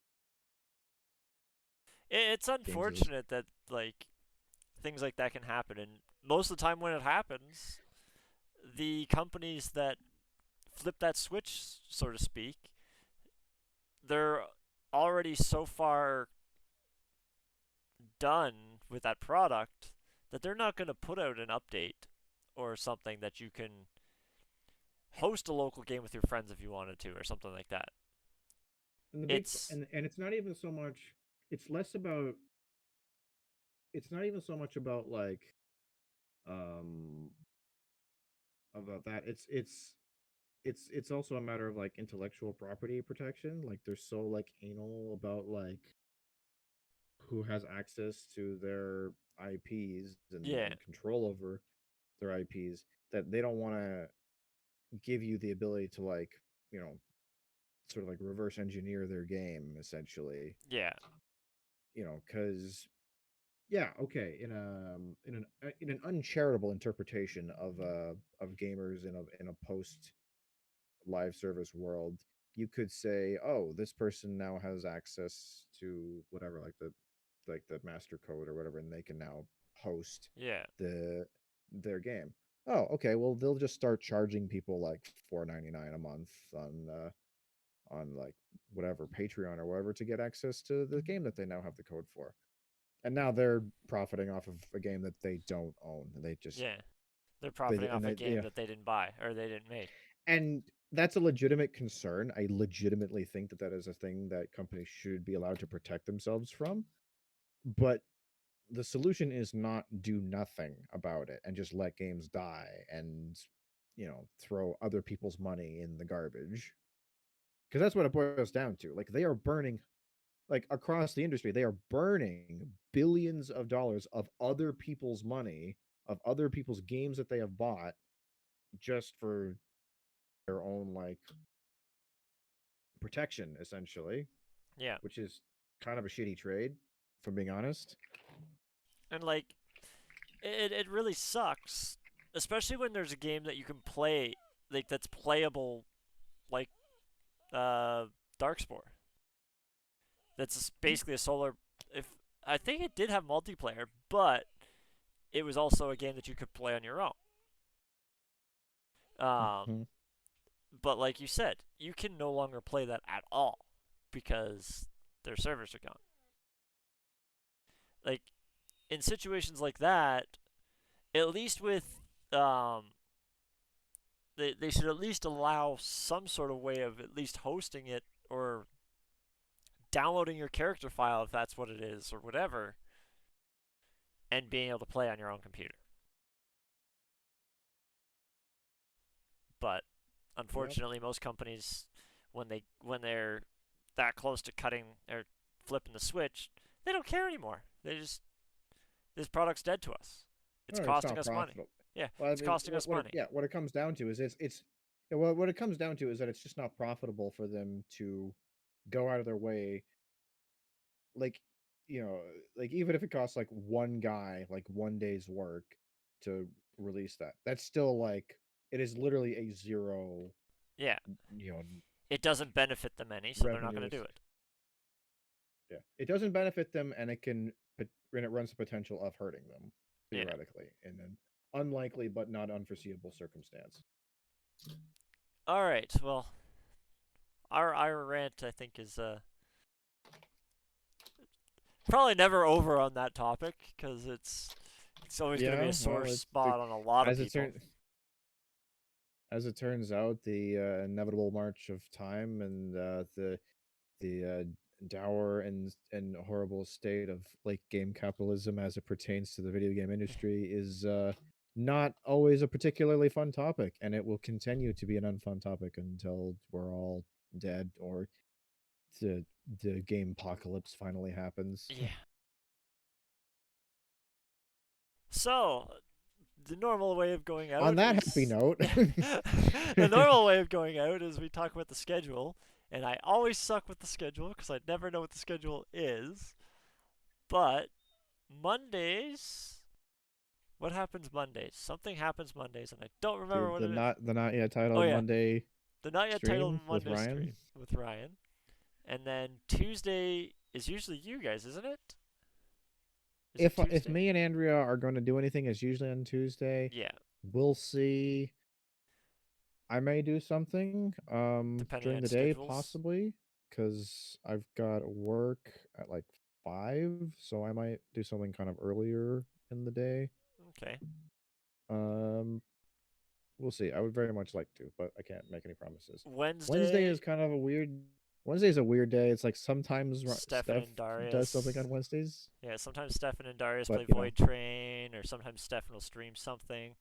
[SPEAKER 2] It's
[SPEAKER 1] Games is
[SPEAKER 2] unfortunate that like things like that can happen, and most of the time when it happens, the companies that flip that switch, so to speak, they're already so far done with that product that they're not going to put out an update or something that you can host a local game with your friends if you wanted to or something like that.
[SPEAKER 1] and the big
[SPEAKER 2] It's
[SPEAKER 1] and it's not even so much it's less about it's not even so much about like um about that it's also a matter of like intellectual property protection. Like they're so like anal about like who has access to their IPs
[SPEAKER 2] Yeah,
[SPEAKER 1] and control over their IPs, that they don't want to give you the ability to like, you know, sort of like reverse engineer their game essentially.
[SPEAKER 2] yeah,
[SPEAKER 1] Because yeah, okay, in an uncharitable interpretation of gamers in a post live service world, you could say, oh, this person now has access to whatever, like the master code or whatever, and they can now host
[SPEAKER 2] yeah,
[SPEAKER 1] the their game. Oh, okay, well they'll just start charging people like 4.99 a month on like whatever Patreon or whatever to get access to the game that they now have the code for. And now they're profiting off of a game that they don't own. They just
[SPEAKER 2] yeah. They're
[SPEAKER 1] they
[SPEAKER 2] profiting
[SPEAKER 1] and
[SPEAKER 2] off a
[SPEAKER 1] they
[SPEAKER 2] game
[SPEAKER 1] yeah,
[SPEAKER 2] that they didn't buy or they didn't make.
[SPEAKER 1] and that's a legitimate concern. I legitimately think that that is a thing that companies should be allowed to protect themselves from. But the solution is not do nothing about it and just let games die and throw other people's money in the garbage, because that's what it boils down to. Like they are burning, like across the industry, they are burning billions of dollars of other people's money, of other people's games that they have bought, just for their own like protection essentially,
[SPEAKER 2] Yeah.
[SPEAKER 1] which is kind of a shitty trade, if I'm being honest.
[SPEAKER 2] And like it really sucks, especially when there's a game that you can play like that's playable like uh Darkspore. That's basically a solar if I think it did have multiplayer, but it was also a game that you could play on your own. Um
[SPEAKER 1] Mhm.
[SPEAKER 2] but like you said, you can no longer play that at all because their servers are gone. Like in situations like that, at least with um they should at least allow some sort of way of at least hosting it or downloading your character file if that's what it is or whatever and being able to play on your own computer. But
[SPEAKER 1] Yep.
[SPEAKER 2] unfortunately most companies when they're that close to cutting or flipping the switch, they don't care anymore. They just this product's dead to us. It's
[SPEAKER 1] Or it's
[SPEAKER 2] costing
[SPEAKER 1] not
[SPEAKER 2] us money.
[SPEAKER 1] profitable.
[SPEAKER 2] Yeah,
[SPEAKER 1] Well, I
[SPEAKER 2] it's
[SPEAKER 1] mean,
[SPEAKER 2] costing us
[SPEAKER 1] what it,
[SPEAKER 2] money.
[SPEAKER 1] yeah, what it comes down to is it's yeah, what it comes down to is that it's just not profitable for them to go out of their way, like you know like even if it costs like one guy like one day's work to release that, that's still like it is literally a zero
[SPEAKER 2] Yeah,
[SPEAKER 1] you know
[SPEAKER 2] it doesn't benefit them any, so they're not going
[SPEAKER 1] revenue.
[SPEAKER 2] to do it.
[SPEAKER 1] Yeah, it doesn't benefit them, and it runs the potential of hurting them
[SPEAKER 2] Yeah.
[SPEAKER 1] theoretically in an unlikely but not unforeseeable circumstance.
[SPEAKER 2] All right. Well, our rant I think is probably never over on that topic because it's always going to be a
[SPEAKER 1] Yeah,
[SPEAKER 2] sore
[SPEAKER 1] well, it's the
[SPEAKER 2] spot on a lot of
[SPEAKER 1] as it
[SPEAKER 2] people.
[SPEAKER 1] turns as it turns out, the inevitable march of time and the dour and horrible state of like game capitalism as it pertains to the video game industry is not always a particularly fun topic, and it will continue to be an unfun topic until we're all dead or the the game apocalypse finally happens.
[SPEAKER 2] Yeah. So the normal way of going
[SPEAKER 1] On
[SPEAKER 2] out
[SPEAKER 1] that happy
[SPEAKER 2] is
[SPEAKER 1] note,
[SPEAKER 2] the normal way of going out is we talk about the schedule, and I always suck with the schedule because I never know what the schedule is. But Mondays, what happens Mondays? Something happens Mondays, and I don't remember what it is.
[SPEAKER 1] the not yet
[SPEAKER 2] Oh
[SPEAKER 1] titled
[SPEAKER 2] yeah,
[SPEAKER 1] Monday
[SPEAKER 2] the not yet titled
[SPEAKER 1] stream with
[SPEAKER 2] Monday
[SPEAKER 1] Ryan.
[SPEAKER 2] stream with Ryan, and then Tuesday is usually you guys, isn't it? Is it
[SPEAKER 1] If
[SPEAKER 2] Tuesday?
[SPEAKER 1] me and Andrea are going to do anything, it's usually on Tuesday.
[SPEAKER 2] Yeah,
[SPEAKER 1] We'll see. I may do something
[SPEAKER 2] depending
[SPEAKER 1] during
[SPEAKER 2] on
[SPEAKER 1] the day
[SPEAKER 2] schedules.
[SPEAKER 1] possibly, because I've got work at like 5, so I might do something kind of earlier in the day.
[SPEAKER 2] Okay.
[SPEAKER 1] Um we'll see. I would very much like to, but I can't make any promises. Wednesday
[SPEAKER 2] Wednesday,
[SPEAKER 1] is kind of a weird Wednesday is a weird day. It's like sometimes
[SPEAKER 2] Stefan
[SPEAKER 1] Steph
[SPEAKER 2] and
[SPEAKER 1] does something
[SPEAKER 2] Darius.
[SPEAKER 1] on Wednesdays,
[SPEAKER 2] Yeah, sometimes Stefan and Darius
[SPEAKER 1] but
[SPEAKER 2] play Void Train, or sometimes Stefan will stream something.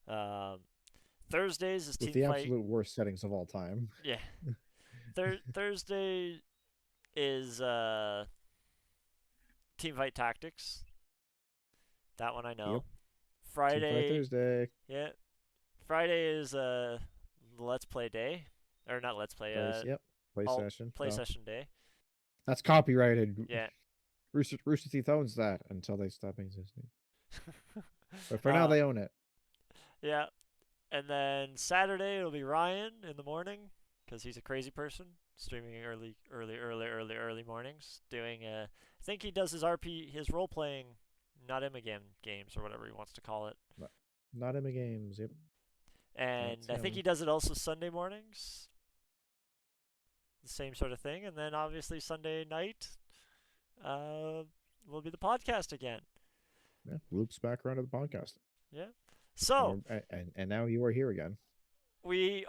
[SPEAKER 2] Um, Thursdays is
[SPEAKER 1] with
[SPEAKER 2] Team
[SPEAKER 1] the
[SPEAKER 2] Fight.
[SPEAKER 1] absolute worst settings of all time.
[SPEAKER 2] Yeah, Thursday is Teamfight Tactics. That one I
[SPEAKER 1] Yep.
[SPEAKER 2] know.
[SPEAKER 1] Teamfight
[SPEAKER 2] Friday,
[SPEAKER 1] Thursday.
[SPEAKER 2] yeah. Friday is Let's Play Day, or not Let's Play.
[SPEAKER 1] Yep. Play
[SPEAKER 2] Alt
[SPEAKER 1] session.
[SPEAKER 2] Play
[SPEAKER 1] Oh,
[SPEAKER 2] Session Day.
[SPEAKER 1] that's copyrighted.
[SPEAKER 2] Yeah.
[SPEAKER 1] Rooster Teeth owns that until they stop existing. But for now, they own it.
[SPEAKER 2] Yeah. And then Saturday it'll be Ryan in the morning because he's a crazy person, streaming early mornings. Doing I think he does his role playing, not Immaterial Games or whatever he wants to call it.
[SPEAKER 1] Not Emma Games. Yep.
[SPEAKER 2] And I think he does it also Sunday mornings. The same sort of thing, and then obviously Sunday night, will be the podcast again.
[SPEAKER 1] Yeah, loops back around to the podcast.
[SPEAKER 2] Yeah. So
[SPEAKER 1] and now you are here again.
[SPEAKER 2] we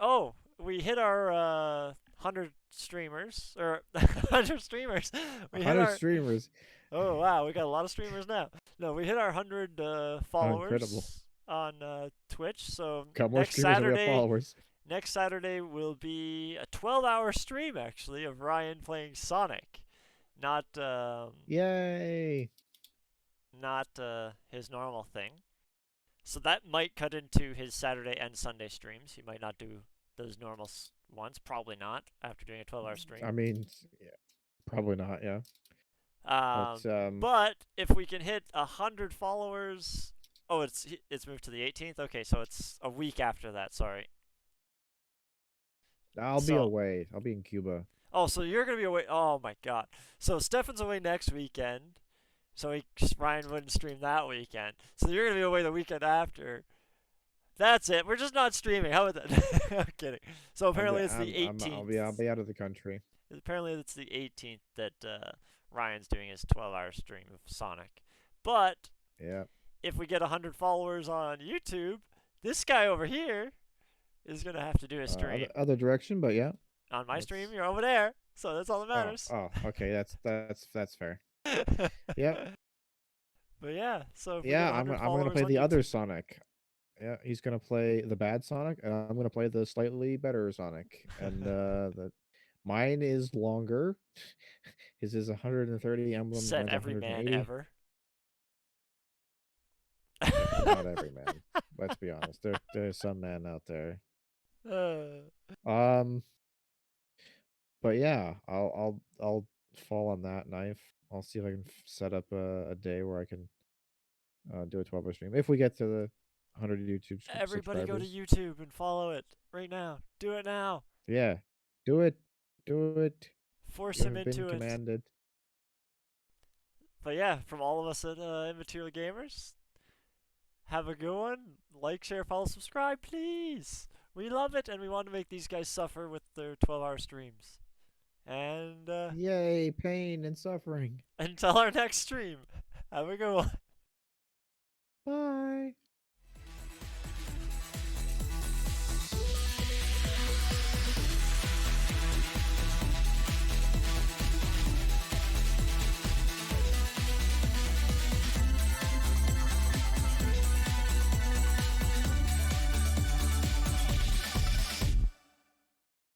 [SPEAKER 2] hit our 100 streamers or 100 streamers. We
[SPEAKER 1] 100 streamers.
[SPEAKER 2] Oh wow, we got a lot of streamers now. No, we hit our 100 followers on Twitch. So
[SPEAKER 1] got more
[SPEAKER 2] next
[SPEAKER 1] streamers than we have
[SPEAKER 2] Saturday,
[SPEAKER 1] followers.
[SPEAKER 2] next Saturday will be a 12-hour stream actually of Ryan playing Sonic, not
[SPEAKER 1] Yay!
[SPEAKER 2] not his normal thing. So that might cut into his Saturday and Sunday streams. He might not do those normal ones. Probably not after doing a 12-hour stream.
[SPEAKER 1] I mean, yeah, probably not. Yeah.
[SPEAKER 2] But if we can hit 100 followers, it's moved to the 18th. Okay, so it's a week after that. Sorry.
[SPEAKER 1] I'll be away. I'll be in Cuba.
[SPEAKER 2] Oh, so you're gonna be away? Oh my God. So Stefan's away next weekend. So Ryan wouldn't stream that weekend. So you're going to be away the weekend after. That's it. We're just not streaming. How about that? I'm kidding. So apparently it's the 18th.
[SPEAKER 1] I'll be out of the country.
[SPEAKER 2] Apparently it's the 18th that Ryan's doing his 12-hour stream of Sonic. But
[SPEAKER 1] yeah,
[SPEAKER 2] if we get 100 followers on YouTube, this guy over here is going to have to do a stream.
[SPEAKER 1] Other direction, but yeah.
[SPEAKER 2] On my stream, you're over there. So that's all that matters.
[SPEAKER 1] Oh, okay. That's fair. Yep.
[SPEAKER 2] But yeah, so
[SPEAKER 1] I'm gonna play the other Sonic. Yeah, he's gonna play the bad Sonic, and I'm gonna play the slightly better Sonic. And mine is longer. His is 130 emblems.
[SPEAKER 2] Said every man ever.
[SPEAKER 1] Not every man. Let's be honest. There's some man out there. But yeah, I'll fall on that knife. I'll see if I can set up a day where I can do a 12-hour stream. If we get to the 100 YouTube
[SPEAKER 2] Everybody go to
[SPEAKER 1] subscribers.
[SPEAKER 2] YouTube and follow it right now. Do it now.
[SPEAKER 1] Yeah, do it.
[SPEAKER 2] Force him into it.
[SPEAKER 1] Commanded.
[SPEAKER 2] But yeah, from all of us at Immaterial Gamers, have a good one. Like, share, follow, subscribe, please. We love it, and we want to make these guys suffer with their 12-hour streams. And
[SPEAKER 1] yay, pain and suffering.
[SPEAKER 2] Until our next stream, have a good one.
[SPEAKER 1] Bye.